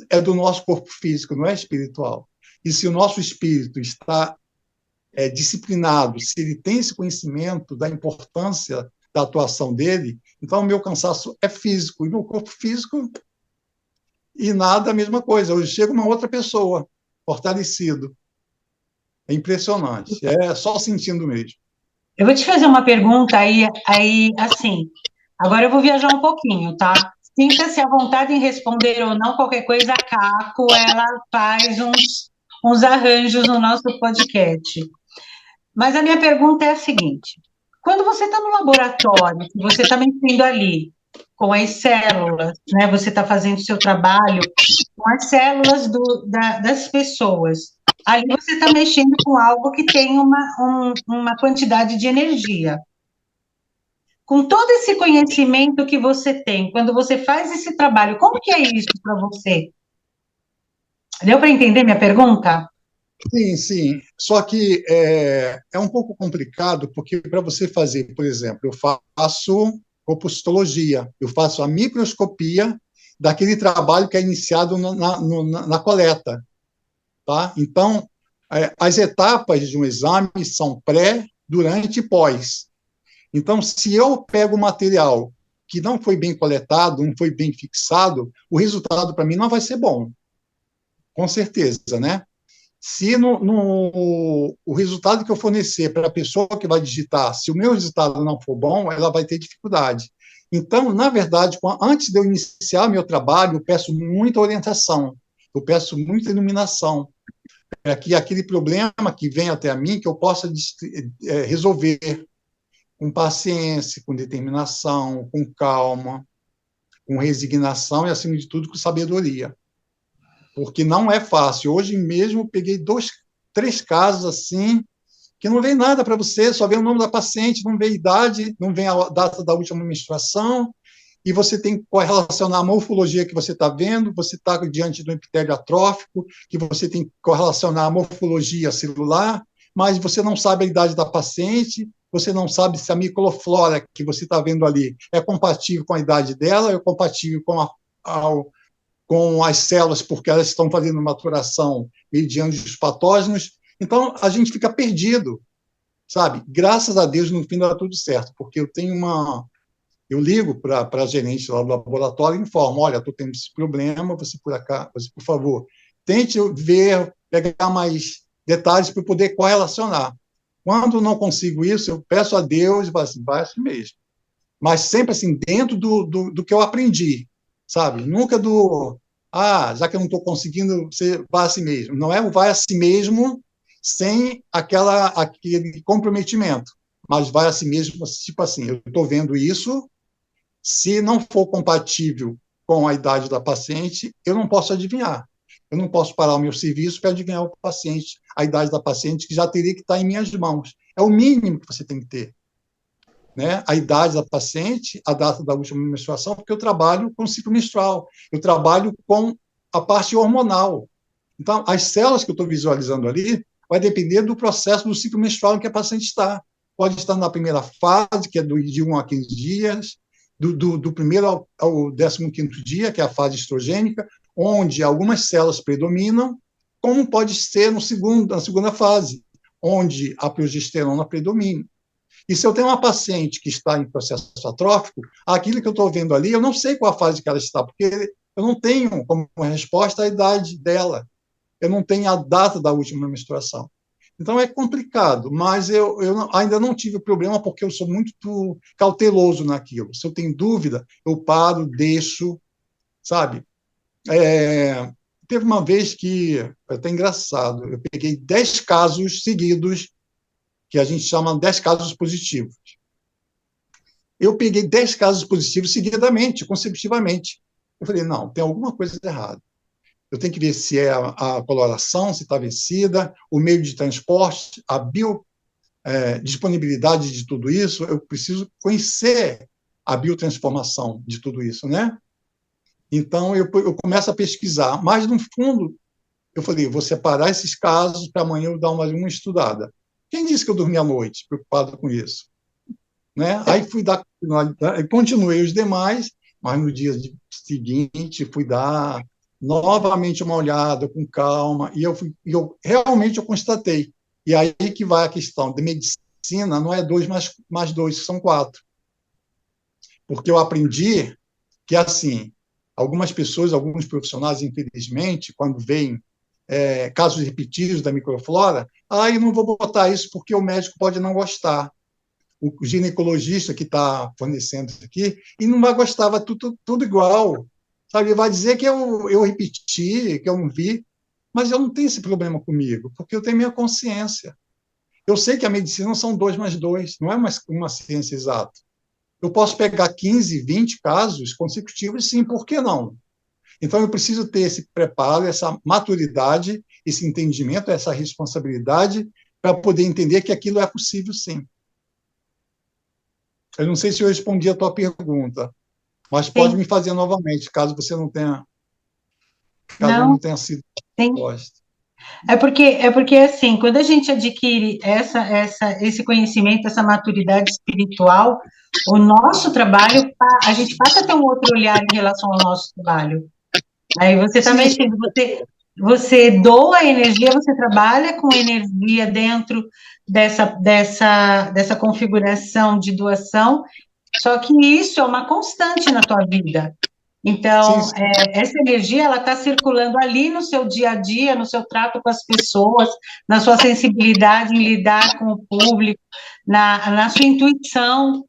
é do nosso corpo físico, não é espiritual. E se o nosso espírito está disciplinado, se ele tem esse conhecimento da importância da atuação dele, então o meu cansaço é físico, e meu corpo físico, e nada a mesma coisa. Eu chego uma outra pessoa, fortalecido. É impressionante, é só sentindo mesmo. Eu vou te fazer uma pergunta aí, assim, agora eu vou viajar um pouquinho, tá? Sinta-se à vontade em responder ou não, qualquer coisa, a Caco, ela faz uns arranjos no nosso podcast. Mas a minha pergunta é a seguinte: quando você está no laboratório, que você está mexendo ali com as células, né? Você está fazendo o seu trabalho com as células das pessoas. Ali você está mexendo com algo que tem uma quantidade de energia. Com todo esse conhecimento que você tem, quando você faz esse trabalho, como que é isso para você? Deu para entender minha pergunta? Sim, sim. Só que é um pouco complicado, porque para você fazer, por exemplo, eu faço compostologia, eu faço a microscopia daquele trabalho que é iniciado na coleta. Tá? Então, as etapas de um exame são pré, durante e pós. Então, se eu pego o material que não foi bem coletado, não foi bem fixado, o resultado para mim não vai ser bom, com certeza, né? Se o resultado que eu fornecer para a pessoa que vai digitar, se o meu resultado não for bom, ela vai ter dificuldade. Então, na verdade, antes de eu iniciar meu trabalho, eu peço muita orientação, eu peço muita iluminação, para que aquele problema que vem até a mim, que eu possa resolver com paciência, com determinação, com calma, com resignação e, acima de tudo, com sabedoria. Porque não é fácil. Hoje mesmo eu peguei 3 casos assim, que não vem nada para você, só vem o nome da paciente, não vem a idade, não vem a data da última menstruação, e você tem que correlacionar a morfologia que você está vendo, você está diante do epitélio atrófico, que você tem que correlacionar a morfologia celular, mas você não sabe a idade da paciente, você não sabe se a microflora que você está vendo ali é compatível com a idade dela, é compatível com as células, porque elas estão fazendo maturação mediante os patógenos. Então, a gente fica perdido, sabe? Graças a Deus, no fim dá tudo certo, porque eu ligo para a gerente lá do laboratório e informo: olha, estou tendo esse problema, você por favor, tente ver, pegar mais detalhes para poder correlacionar. Quando não consigo isso, eu peço a Deus e falo assim, vai assim mesmo. Mas sempre assim, dentro do que eu aprendi, sabe? Nunca já que eu não estou conseguindo, você vai assim mesmo. Não é o vai assim mesmo sem aquele comprometimento, mas vai assim mesmo, tipo assim, eu estou vendo isso, Se não for compatível com a idade da paciente, eu não posso adivinhar. Eu não posso parar o meu serviço para adivinhar o paciente, a idade da paciente, que já teria que estar em minhas mãos. É o mínimo que você tem que ter, né? A idade da paciente, a data da última menstruação, porque eu trabalho com ciclo menstrual, eu trabalho com a parte hormonal. Então, as células que eu estou visualizando ali vai depender do processo do ciclo menstrual em que a paciente está. Pode estar na primeira fase, que é de 1 a 15 dias, do primeiro ao 15º dia, que é a fase estrogênica, onde algumas células predominam, como pode ser na segunda fase, onde a progesterona predomina. E se eu tenho uma paciente que está em processo atrófico, aquilo que eu estou vendo ali, eu não sei qual a fase que ela está, porque eu não tenho como resposta a idade dela, eu não tenho a data da última menstruação. Então é complicado, mas eu ainda não tive problema porque eu sou muito cauteloso naquilo. Se eu tenho dúvida, eu paro, deixo, sabe? Teve uma vez que, é até engraçado, eu peguei 10 casos seguidos, que a gente chama 10 casos positivos. Eu peguei 10 casos positivos seguidamente, consecutivamente. Eu falei, não, tem alguma coisa errada. Eu tenho que ver se é a coloração, se está vencida, o meio de transporte, a biodisponibilidade de tudo isso. Eu preciso conhecer a biotransformação de tudo isso, né? Então, eu começo a pesquisar. Mas, no fundo, eu falei, vou separar esses casos para amanhã eu dar uma estudada. Quem disse que eu dormi à noite preocupado com isso? Né? Aí fui dar continuidade, continuei os demais, mas no dia seguinte fui dar novamente uma olhada com calma, e realmente eu constatei. E aí que vai a questão de medicina, não é 2 mais 2, são 4. Porque eu aprendi que, assim, algumas pessoas, alguns profissionais, infelizmente, quando veem casos repetidos da microflora, eu não vou botar isso porque o médico pode não gostar. O ginecologista que está fornecendo isso aqui, e não vai gostar, vai tudo igual. Sabe? Ele vai dizer que eu repeti, que eu não vi, mas eu não tenho esse problema comigo, porque eu tenho minha consciência. Eu sei que a medicina não são 2 mais 2, não é uma ciência exata. Eu posso pegar 15, 20 casos consecutivos, sim, por que não? Então, eu preciso ter esse preparo, essa maturidade, esse entendimento, essa responsabilidade, para poder entender que aquilo é possível, sim. Eu não sei se eu respondi a tua pergunta, mas pode Sim. me fazer novamente, caso não Não, tenha sido sim. resposta. É porque assim, quando a gente adquire esse conhecimento, essa maturidade espiritual, o nosso trabalho, a gente passa a ter um outro olhar em relação ao nosso trabalho. Aí você está Sim, mexendo, você doa energia, você trabalha com energia dentro dessa configuração de doação, só que isso é uma constante na tua vida. sim, Então, essa energia, ela está circulando ali no seu dia a dia, no seu trato com as pessoas, na sua sensibilidade em lidar com o público, na sua intuição,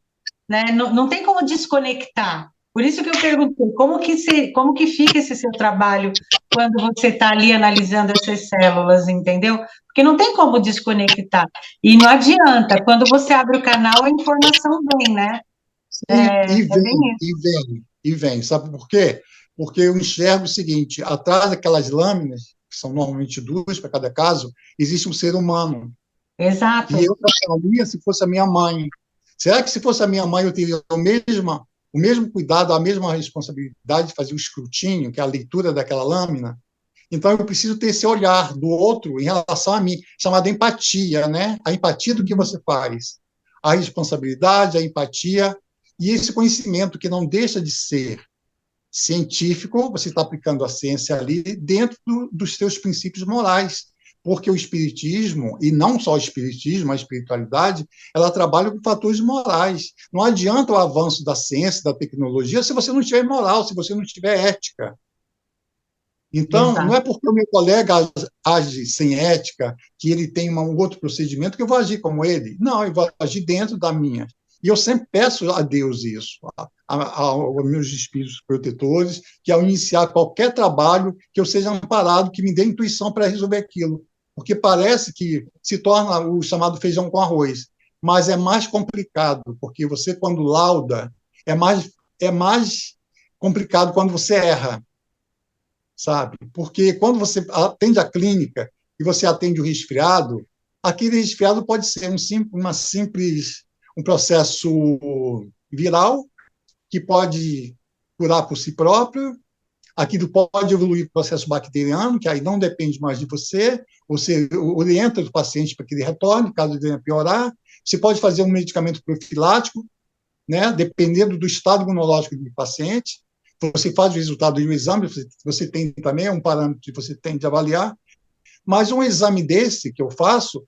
né? Não tem como desconectar. Por isso que eu perguntei, como que fica esse seu trabalho quando você está ali analisando essas células, entendeu? Porque não tem como desconectar. E não adianta, quando você abre o canal, a informação vem, né? e É bem vem, isso. e vem, e vem. Sabe por quê? Porque eu enxergo o seguinte: atrás daquelas lâminas, que são normalmente 2 para cada caso, existe um ser humano. E Exato. eu trabalharia se fosse a minha mãe. Será que se fosse a minha mãe eu teria o mesmo cuidado, a mesma responsabilidade de fazer o escrutínio, que é a leitura daquela lâmina? Então eu preciso ter esse olhar do outro em relação a mim, chamada empatia, né? A empatia do que você faz, a responsabilidade, a empatia e esse conhecimento que não deixa de ser científico, você está aplicando a ciência ali dentro dos seus princípios morais, porque o espiritismo, e não só o espiritismo, a espiritualidade, ela trabalha com fatores morais. Não adianta o avanço da ciência, da tecnologia, se você não tiver moral, se você não tiver ética. Então, não Exato. é porque o meu colega age sem ética, que ele tem um outro procedimento, que eu vou agir como ele. Não, eu vou agir dentro da minha. E eu sempre peço a Deus isso, aos meus espíritos protetores, que ao iniciar qualquer trabalho, que eu seja amparado, que me dê intuição para resolver aquilo. Porque parece que se torna o chamado feijão com arroz, mas é mais complicado, porque você, quando lauda, é mais é mais complicado quando você erra, sabe? Porque quando você atende a clínica e você atende o resfriado, aquele resfriado pode ser um processo viral que pode curar por si próprio. Aquilo pode evoluir para o processo bacteriano, que aí não depende mais de você. Você orienta o paciente para que ele retorne, caso ele venha piorar. Você pode fazer um medicamento profilático, né, dependendo do estado imunológico do paciente. Você faz o resultado do exame, você tem também um parâmetro que você tem de avaliar. Mas um exame desse que eu faço,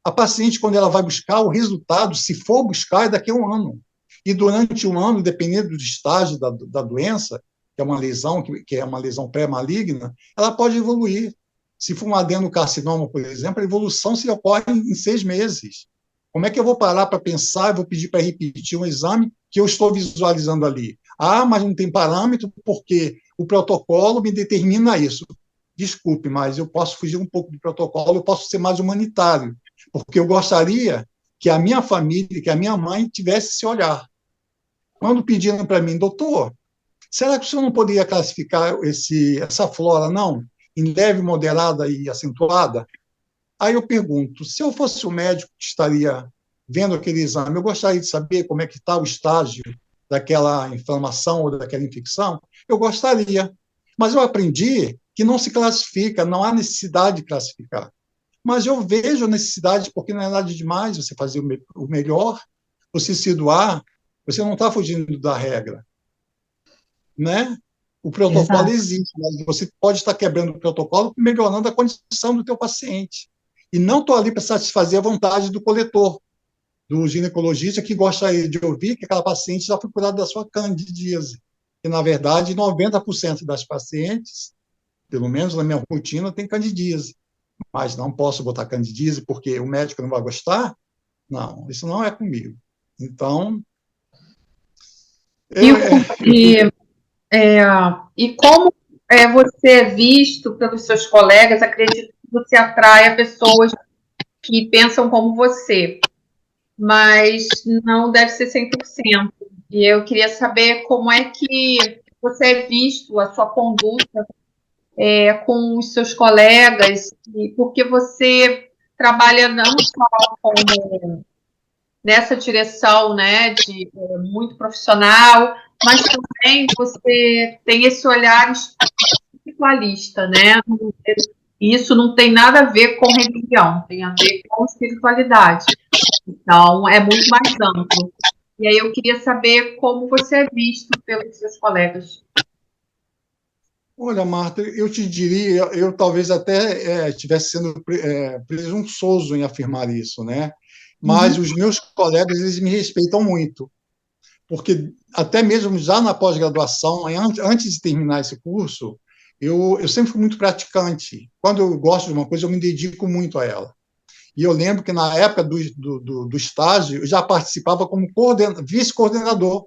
a paciente, quando ela vai buscar o resultado, se for buscar, é daqui a um ano. E durante um ano, dependendo do estágio da doença, que é uma lesão, que é uma lesão pré-maligna, ela pode evoluir. Se for um adenocarcinoma, por exemplo, a evolução se ocorre em 6 meses. Como é que eu vou parar para pensar e vou pedir para repetir um exame que eu estou visualizando ali? Ah, mas não tem parâmetro porque o protocolo me determina isso. Desculpe, mas eu posso fugir um pouco do protocolo, eu posso ser mais humanitário, porque eu gostaria que a minha família, que a minha mãe tivesse esse olhar. Quando pediram para mim, doutor, será que o senhor não poderia classificar essa flora, não, em leve, moderada e acentuada? Aí eu pergunto, se eu fosse o médico que estaria vendo aquele exame, eu gostaria de saber como é que está o estágio daquela inflamação ou daquela infecção? Eu gostaria, mas eu aprendi que não se classifica, não há necessidade de classificar. Mas eu vejo a necessidade, porque não é nada demais você fazer o melhor, você se doar, você não está fugindo da regra, né? O protocolo Exato. existe, mas você pode estar quebrando o protocolo melhorando a condição do teu paciente. E não estou ali para satisfazer a vontade do coletor, do ginecologista que gostaria de ouvir que aquela paciente já foi curada da sua candidíase. E, na verdade, 90% das pacientes, pelo menos na minha rotina, tem candidíase. Mas não posso botar candidíase porque o médico não vai gostar? Não, isso não é comigo. Então, E, eu, e, é, e como você é visto pelos seus colegas? Acredito que você atraia pessoas que pensam como você, mas não deve ser 100%. E eu queria saber como é que você é visto, a sua conduta com os seus colegas, porque você trabalha não só como nessa direção, né, de muito profissional, mas também você tem esse olhar espiritualista, né? Isso não tem nada a ver com religião, tem a ver com espiritualidade. Então, é muito mais amplo. E aí eu queria saber como você é visto pelos seus colegas. olha, Marta, eu te diria, eu talvez até estivesse sendo presunçoso em afirmar isso, né? Mas os meus colegas, eles me respeitam muito, porque até mesmo já na pós-graduação, antes de terminar esse curso, eu sempre fui muito praticante. Quando eu gosto de uma coisa, eu me dedico muito a ela. E eu lembro que na época do estágio, eu já participava como vice-coordenador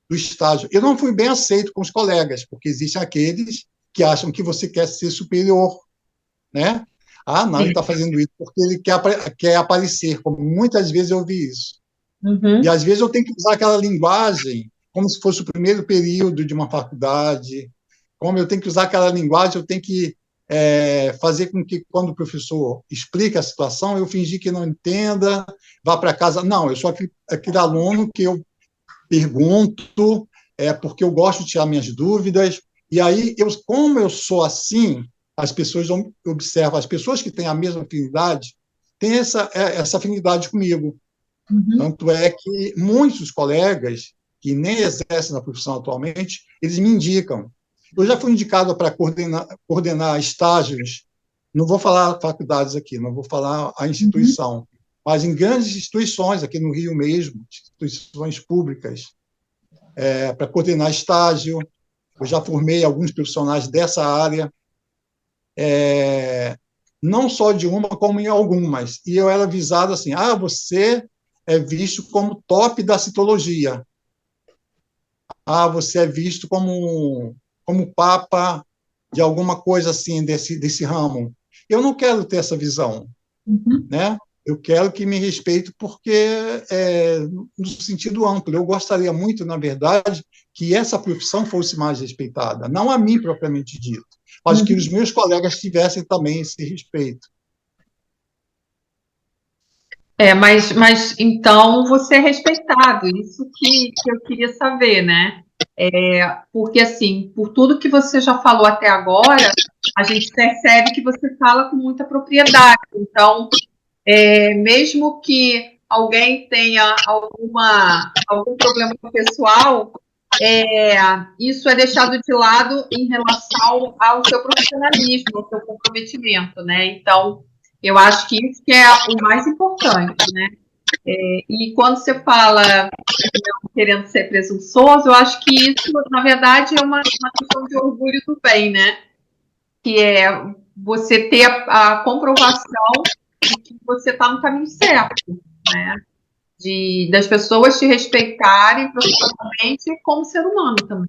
do estágio. Eu não fui bem aceito com os colegas, porque existem aqueles que acham que você quer ser superior, né? Ah, não, ele está fazendo isso porque ele quer aparecer, como muitas vezes eu vi isso. E às vezes eu tenho que usar aquela linguagem como se fosse o primeiro período de uma faculdade, como eu tenho que usar aquela linguagem, eu tenho que fazer com que, quando o professor explica a situação, eu fingir que não entenda, vá para casa. Não, eu sou aquele aluno que eu pergunto, porque eu gosto de tirar minhas dúvidas, e aí, como eu sou assim, as pessoas observam, as pessoas que têm a mesma afinidade, têm essa afinidade comigo. Tanto é que muitos colegas que nem exercem na profissão atualmente, eles me indicam. Eu já fui indicado para coordenar estágios, não vou falar faculdades aqui, não vou falar a instituição, mas em grandes instituições, aqui no Rio mesmo, instituições públicas, para coordenar estágio. Eu já formei alguns profissionais dessa área, não só de uma, como em algumas. E eu era visado assim, você é visto como top da citologia. Você é visto como papa de alguma coisa assim, desse ramo. Eu não quero ter essa visão, né? Eu quero que me respeite porque no sentido amplo. Eu gostaria muito, na verdade, que essa profissão fosse mais respeitada, não a mim propriamente dito, mas que os meus colegas tivessem também esse respeito. Mas então você é respeitado, isso que eu queria saber, né? Porque, assim, por tudo que você já falou até agora, a gente percebe que você fala com muita propriedade. Então, mesmo que alguém tenha algum problema pessoal, isso é deixado de lado em relação ao seu profissionalismo, ao seu comprometimento, né? Então, eu acho que isso que é o mais importante, né? E quando você fala não querendo ser presunçoso, eu acho que isso, na verdade, é uma questão de orgulho do bem, né? Que é você ter a comprovação de que você está no caminho certo, né? Das pessoas te respeitarem profissionalmente como ser humano também.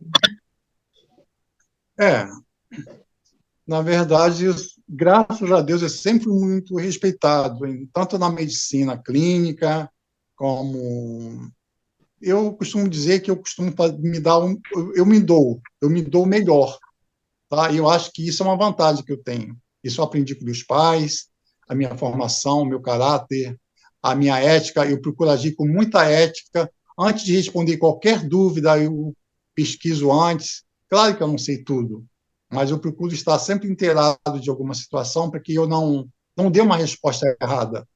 Na verdade, graças a Deus, é sempre muito respeitado, tanto na medicina clínica, como... Eu costumo dizer que eu costumo me dar eu me dou melhor, tá? E eu acho que isso é uma vantagem que eu tenho. Isso eu aprendi com meus pais, a minha formação, o meu caráter, a minha ética. Eu procuro agir com muita ética. Antes de responder qualquer dúvida, eu pesquiso antes. Claro que eu não sei tudo, mas eu procuro estar sempre inteirado de alguma situação para que eu não dê uma resposta errada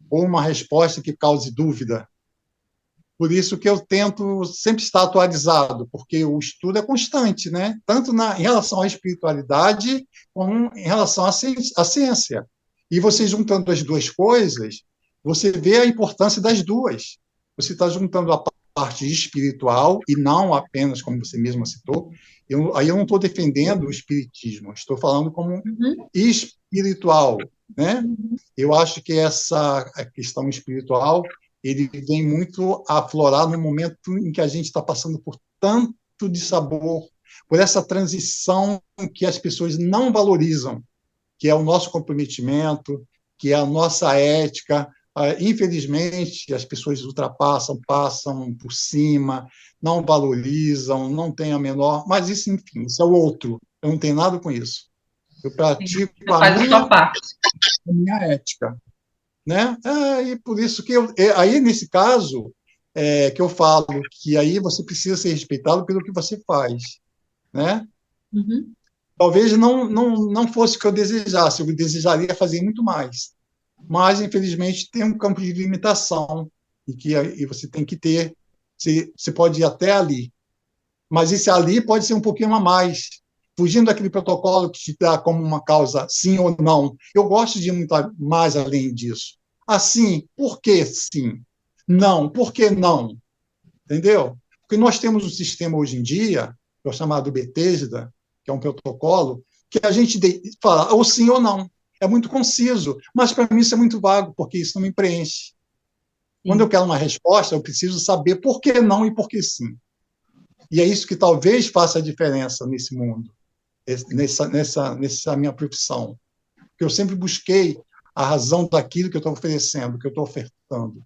ou uma resposta que cause dúvida. Por isso que eu tento sempre estar atualizado, porque o estudo é constante, né? Tanto em relação à espiritualidade, como em relação à ciência. E você juntando as duas coisas, você vê a importância das duas. Você está juntando a parte espiritual, e não apenas, como você mesma citou, aí eu não estou defendendo o espiritismo, estou falando como espiritual, né? Eu acho que essa questão espiritual ele vem muito a aflorar no momento em que a gente está passando por tanto dissabor, por essa transição que as pessoas não valorizam, que é o nosso comprometimento, que é a nossa ética. Infelizmente, as pessoas ultrapassam, passam por cima, não valorizam, não têm a menor... Mas isso, enfim, isso é o outro. Eu não tenho nada com isso. Eu pratico a minha ética. Né? E por isso que aí nesse caso que eu falo que aí você precisa ser respeitado pelo que você faz, né? Talvez não fosse o que eu desejasse, eu desejaria fazer muito mais, mas infelizmente tem um campo de limitação e você tem que ter, você pode ir até ali, mas esse ali pode ser um pouquinho a mais, fugindo daquele protocolo que te dá como uma causa sim ou não. Eu gosto de ir muito mais além disso. Assim, por que sim? Não, por que não? Entendeu? Porque nós temos um sistema hoje em dia, que é o chamado Bethesda, que é um protocolo, que a gente fala ou sim ou não. É muito conciso, mas para mim isso é muito vago, porque isso não me preenche. Quando eu quero uma resposta, eu preciso saber por que não e por que sim. E é isso que talvez faça a diferença nesse mundo, nessa minha profissão. Porque eu sempre busquei a razão daquilo que eu estou oferecendo, que eu estou ofertando.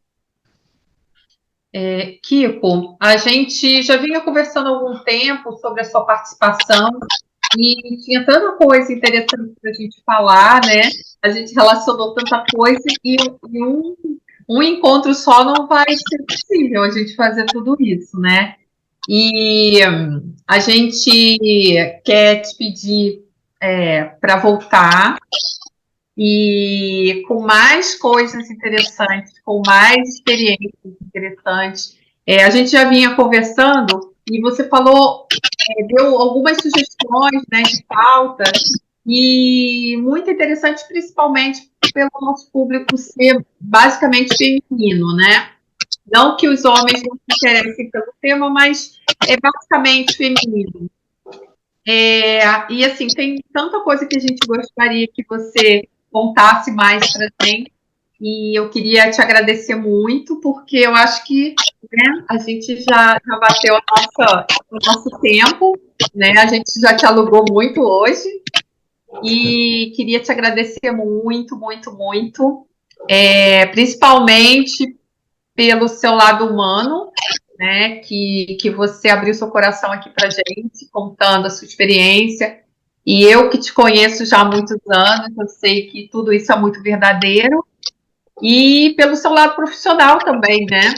Kiko, a gente já vinha conversando há algum tempo sobre a sua participação e tinha tanta coisa interessante para a gente falar, né? A gente relacionou tanta coisa e um encontro só não vai ser possível a gente fazer tudo isso, né? E a gente quer te pedir para voltar e com mais coisas interessantes, com mais experiências interessantes. A gente já vinha conversando e você falou, deu algumas sugestões, né, de pauta, e muito interessante, principalmente pelo nosso público ser basicamente feminino, né? Não que os homens não se interessem pelo tema, mas é basicamente feminino. E assim, tem tanta coisa que a gente gostaria que você contasse mais para a gente. E eu queria te agradecer muito, porque eu acho que, né, a gente já bateu o nosso tempo, né? A gente já te alugou muito hoje. E queria te agradecer muito, muito, muito. principalmente pelo seu lado humano, né, que você abriu seu coração aqui para gente, contando a sua experiência. E eu que te conheço já há muitos anos, eu sei que tudo isso é muito verdadeiro. E pelo seu lado profissional também, né?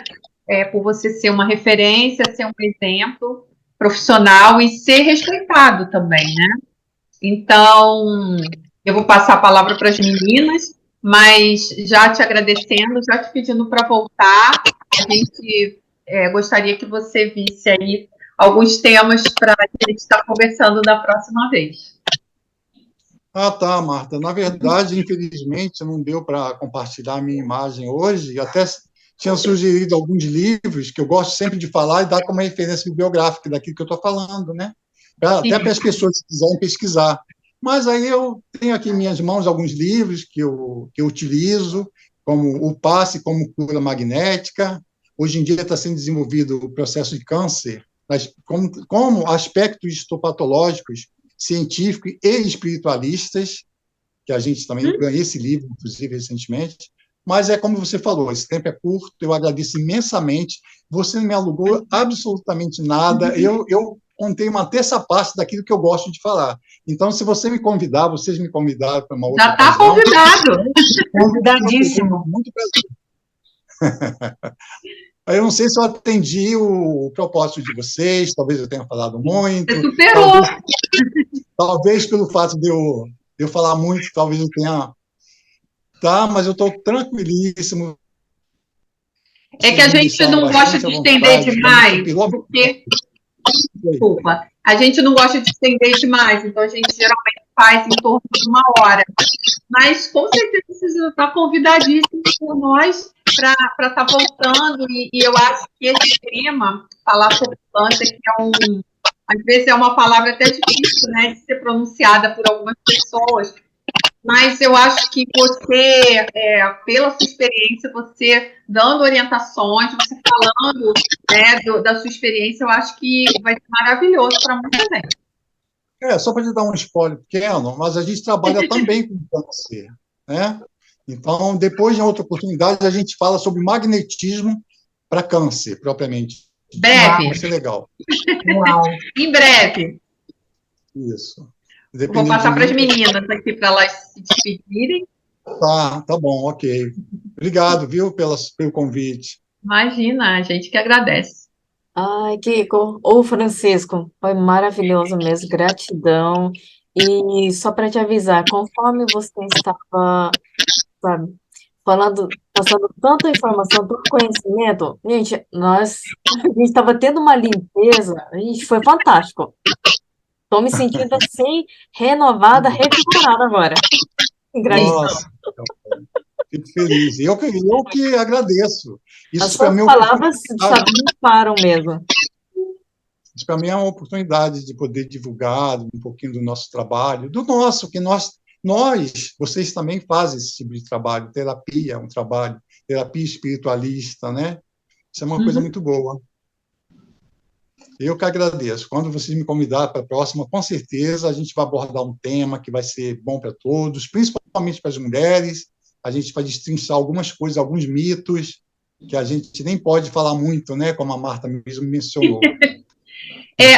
Por você ser uma referência, ser um exemplo profissional e ser respeitado também, né? Então, eu vou passar a palavra para as meninas, mas já te agradecendo, já te pedindo para voltar. A gente gostaria que você visse aí alguns temas para a gente estar conversando da próxima vez. Ah, tá, Marta. Na verdade, infelizmente, não deu para compartilhar a minha imagem hoje. Até tinha sugerido alguns livros que eu gosto sempre de falar e dar como referência bibliográfica daquilo que eu estou falando, né? Até para as pessoas que quiserem pesquisar. Mas aí eu tenho aqui em minhas mãos alguns livros que eu utilizo, como O Passe como Cura Magnética. Hoje em dia está sendo desenvolvido o processo de câncer, mas como aspectos histopatológicos científicos e espiritualistas, que a gente também ganhou esse livro, inclusive, recentemente. Mas é como você falou, esse tempo é curto, eu agradeço imensamente. Você não me alugou absolutamente nada. Eu contei uma terça parte daquilo que eu gosto de falar. Então, se você me convidar, vocês me convidaram para uma outra Já está ocasião, convidado. Convidadíssimo. muito prazer. Eu não sei se eu atendi o propósito de vocês, talvez eu tenha falado muito. Você superou. Talvez pelo fato de eu falar muito, talvez eu tenha. Tá, mas eu estou tranquilíssimo. É que a gente não gosta de estender demais, porque. Desculpa. A gente não gosta de estender demais, então a gente geralmente faz em torno de 1 hora. Mas, com certeza, você está convidadíssimo por nós para estar voltando. E eu acho que esse tema, falar sobre câncer, que às vezes é uma palavra até difícil, né, de ser pronunciada por algumas pessoas, mas eu acho que você, pela sua experiência, você dando orientações, você falando, né, da sua experiência, eu acho que vai ser maravilhoso para muita gente. Só para te dar um spoiler pequeno, mas a gente trabalha também com câncer, né? Então, depois, em outra oportunidade, a gente fala sobre magnetismo para câncer, propriamente. Breve. Vai ser legal. Uau. Em breve. Isso. Vou passar para as meninas aqui para elas se despedirem. Tá bom, ok. Obrigado, viu, pelo convite. Imagina, a gente que agradece. Ai, Kiko, ô Francisco, foi maravilhoso mesmo, gratidão. E só para te avisar, conforme você estava, sabe, falando, passando tanta informação, tanto conhecimento, gente, a gente estava tendo uma limpeza, a gente foi fantástico. Estou me sentindo assim, renovada, revigorada agora. Gratidão. Nossa, fico feliz. Eu que agradeço. As Isso para suas mim é palavras, sabe, não param mesmo. Isso para mim é uma oportunidade de poder divulgar um pouquinho do nosso trabalho, do nosso, que nós, vocês também fazem esse tipo de trabalho, terapia é um trabalho, terapia espiritualista, né? Isso é uma coisa muito boa. Eu que agradeço. Quando vocês me convidarem para a próxima, com certeza a gente vai abordar um tema que vai ser bom para todos, principalmente para as mulheres. A gente vai destrinchar algumas coisas, alguns mitos, que a gente nem pode falar muito, né? Como a Marta mesmo mencionou.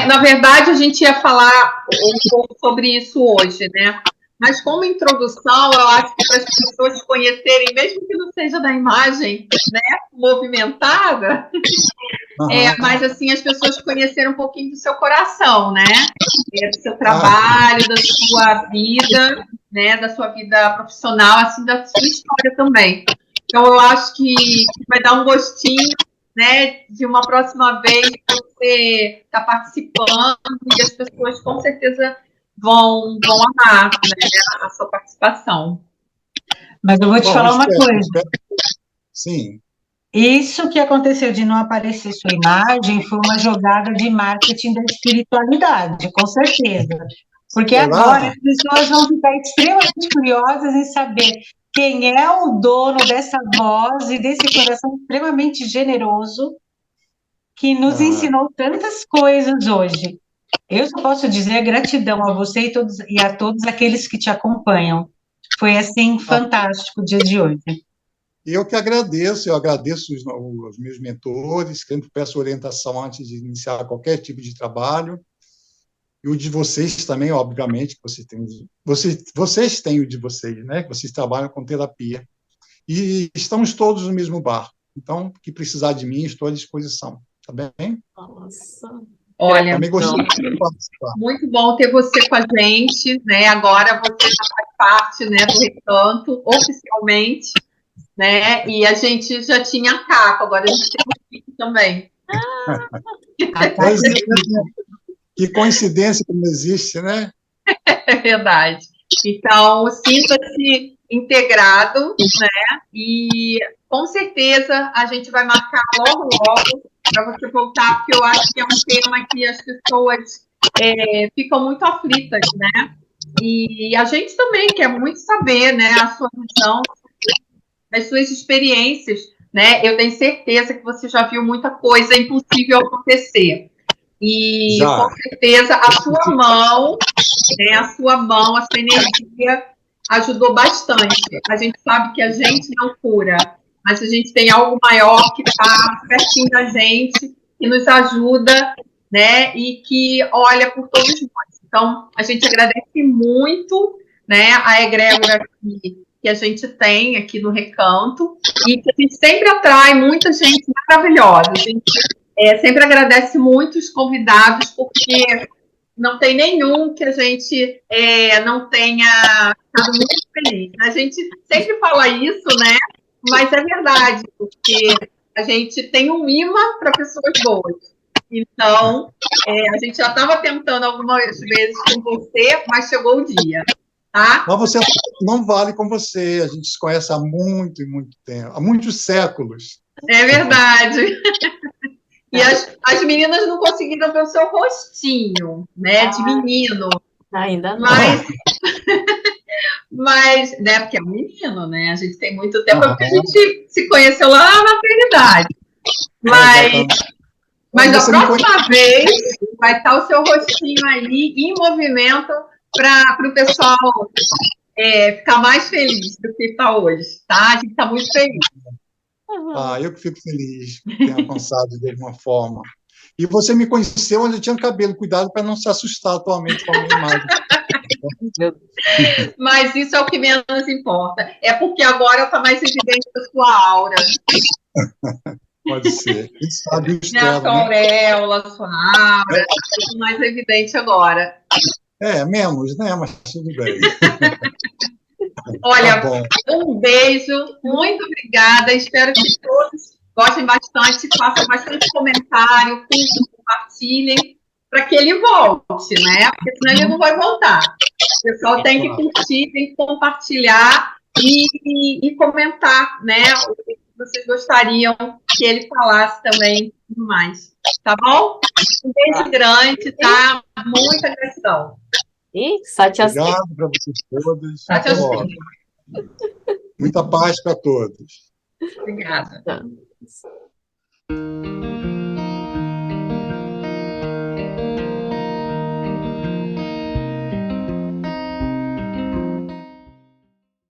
Na verdade, a gente ia falar um pouco sobre isso hoje, né? Mas como introdução, eu acho que para as pessoas conhecerem, mesmo que não seja da imagem, né, movimentada, mas assim, as pessoas conhecerem um pouquinho do seu coração, né? Do seu trabalho, da sua vida, né? Da sua vida profissional, assim, da sua história também. Então, eu acho que vai dar um gostinho, né, de uma próxima vez você estar participando e as pessoas com certeza vão amar, né, a sua participação. Mas eu vou te falar uma coisa. Sim. Isso que aconteceu de não aparecer sua imagem foi uma jogada de marketing da espiritualidade, com certeza. Porque agora as pessoas vão ficar extremamente curiosas em saber quem é o dono dessa voz e desse coração extremamente generoso que nos ensinou tantas coisas hoje. Eu só posso dizer gratidão a você e a todos aqueles que te acompanham. Foi, assim, fantástico o dia de hoje. Eu agradeço os meus mentores, sempre peço orientação antes de iniciar qualquer tipo de trabalho, e o de vocês também, obviamente, que vocês têm o de vocês, né? Que vocês trabalham com terapia. E estamos todos no mesmo barco. Então, que precisar de mim, estou à disposição. Tá bem? Nossa. Olha, Também gostei Não. de participar. muito bom ter você com a gente, né? Agora você já faz parte, né, do Recanto, oficialmente, né? E a gente já tinha a Caco, agora a gente tem o Kiko também. Pois é, que coincidência que não existe, né? É verdade. Então, sinta-se integrado, né? E com certeza a gente vai marcar logo, logo para você voltar, porque eu acho que é um tema que as pessoas ficam muito aflitas, né? E a gente também quer muito saber, né, a sua visão, as suas experiências, né? Eu tenho certeza que você já viu muita coisa impossível acontecer. E Já. com certeza a sua mão, né, a sua energia ajudou bastante. A gente sabe que a gente não cura, mas a gente tem algo maior que está pertinho da gente, que nos ajuda, né, e que olha por todos nós. Então, a gente agradece muito, né, a egrégora que a gente tem aqui no Recanto, e que a gente sempre atrai muita gente maravilhosa. A gente sempre agradece muito os convidados, porque não tem nenhum que a gente não tenha ficado muito feliz. A gente sempre fala isso, né? Mas é verdade, porque a gente tem um imã para pessoas boas. Então, a gente já estava tentando algumas vezes com você, mas chegou o dia, tá? Mas você não vale com você. A gente se conhece há muito e muito tempo, há muitos séculos. É verdade. E as meninas não conseguiram ver o seu rostinho, né? De menino. Ainda não. Mas, né, porque é um menino, né? A gente tem muito tempo, porque a gente se conheceu lá na maternidade. Mas a próxima vez vai estar o seu rostinho aí em movimento para o pessoal ficar mais feliz do que está hoje, tá? A gente está muito feliz. Eu que fico feliz por ter alcançado de alguma forma. E você me conheceu onde eu tinha cabelo. Cuidado para não se assustar atualmente com a minha imagem. Mas isso é o que menos importa. É porque agora está mais evidente a sua aura. Pode ser. Quem sabe o A externo, sua auréola, a sua aura, está tudo mais evidente agora. Menos, né? Mas tudo bem. Olha, Tá bom. um beijo, muito obrigada. Espero que todos gostem bastante, façam bastante comentário, curtam, compartilhem, para que ele volte, né? Porque senão ele não vai voltar. O pessoal tem que curtir, tem que compartilhar e comentar, né? O que vocês gostariam que ele falasse também e tudo mais. Tá bom? Um beijo grande, tá? Muita gratidão. E Satya Obrigado para vocês todos. Satya Até logo. Muita paz para todos. Obrigada. Sim.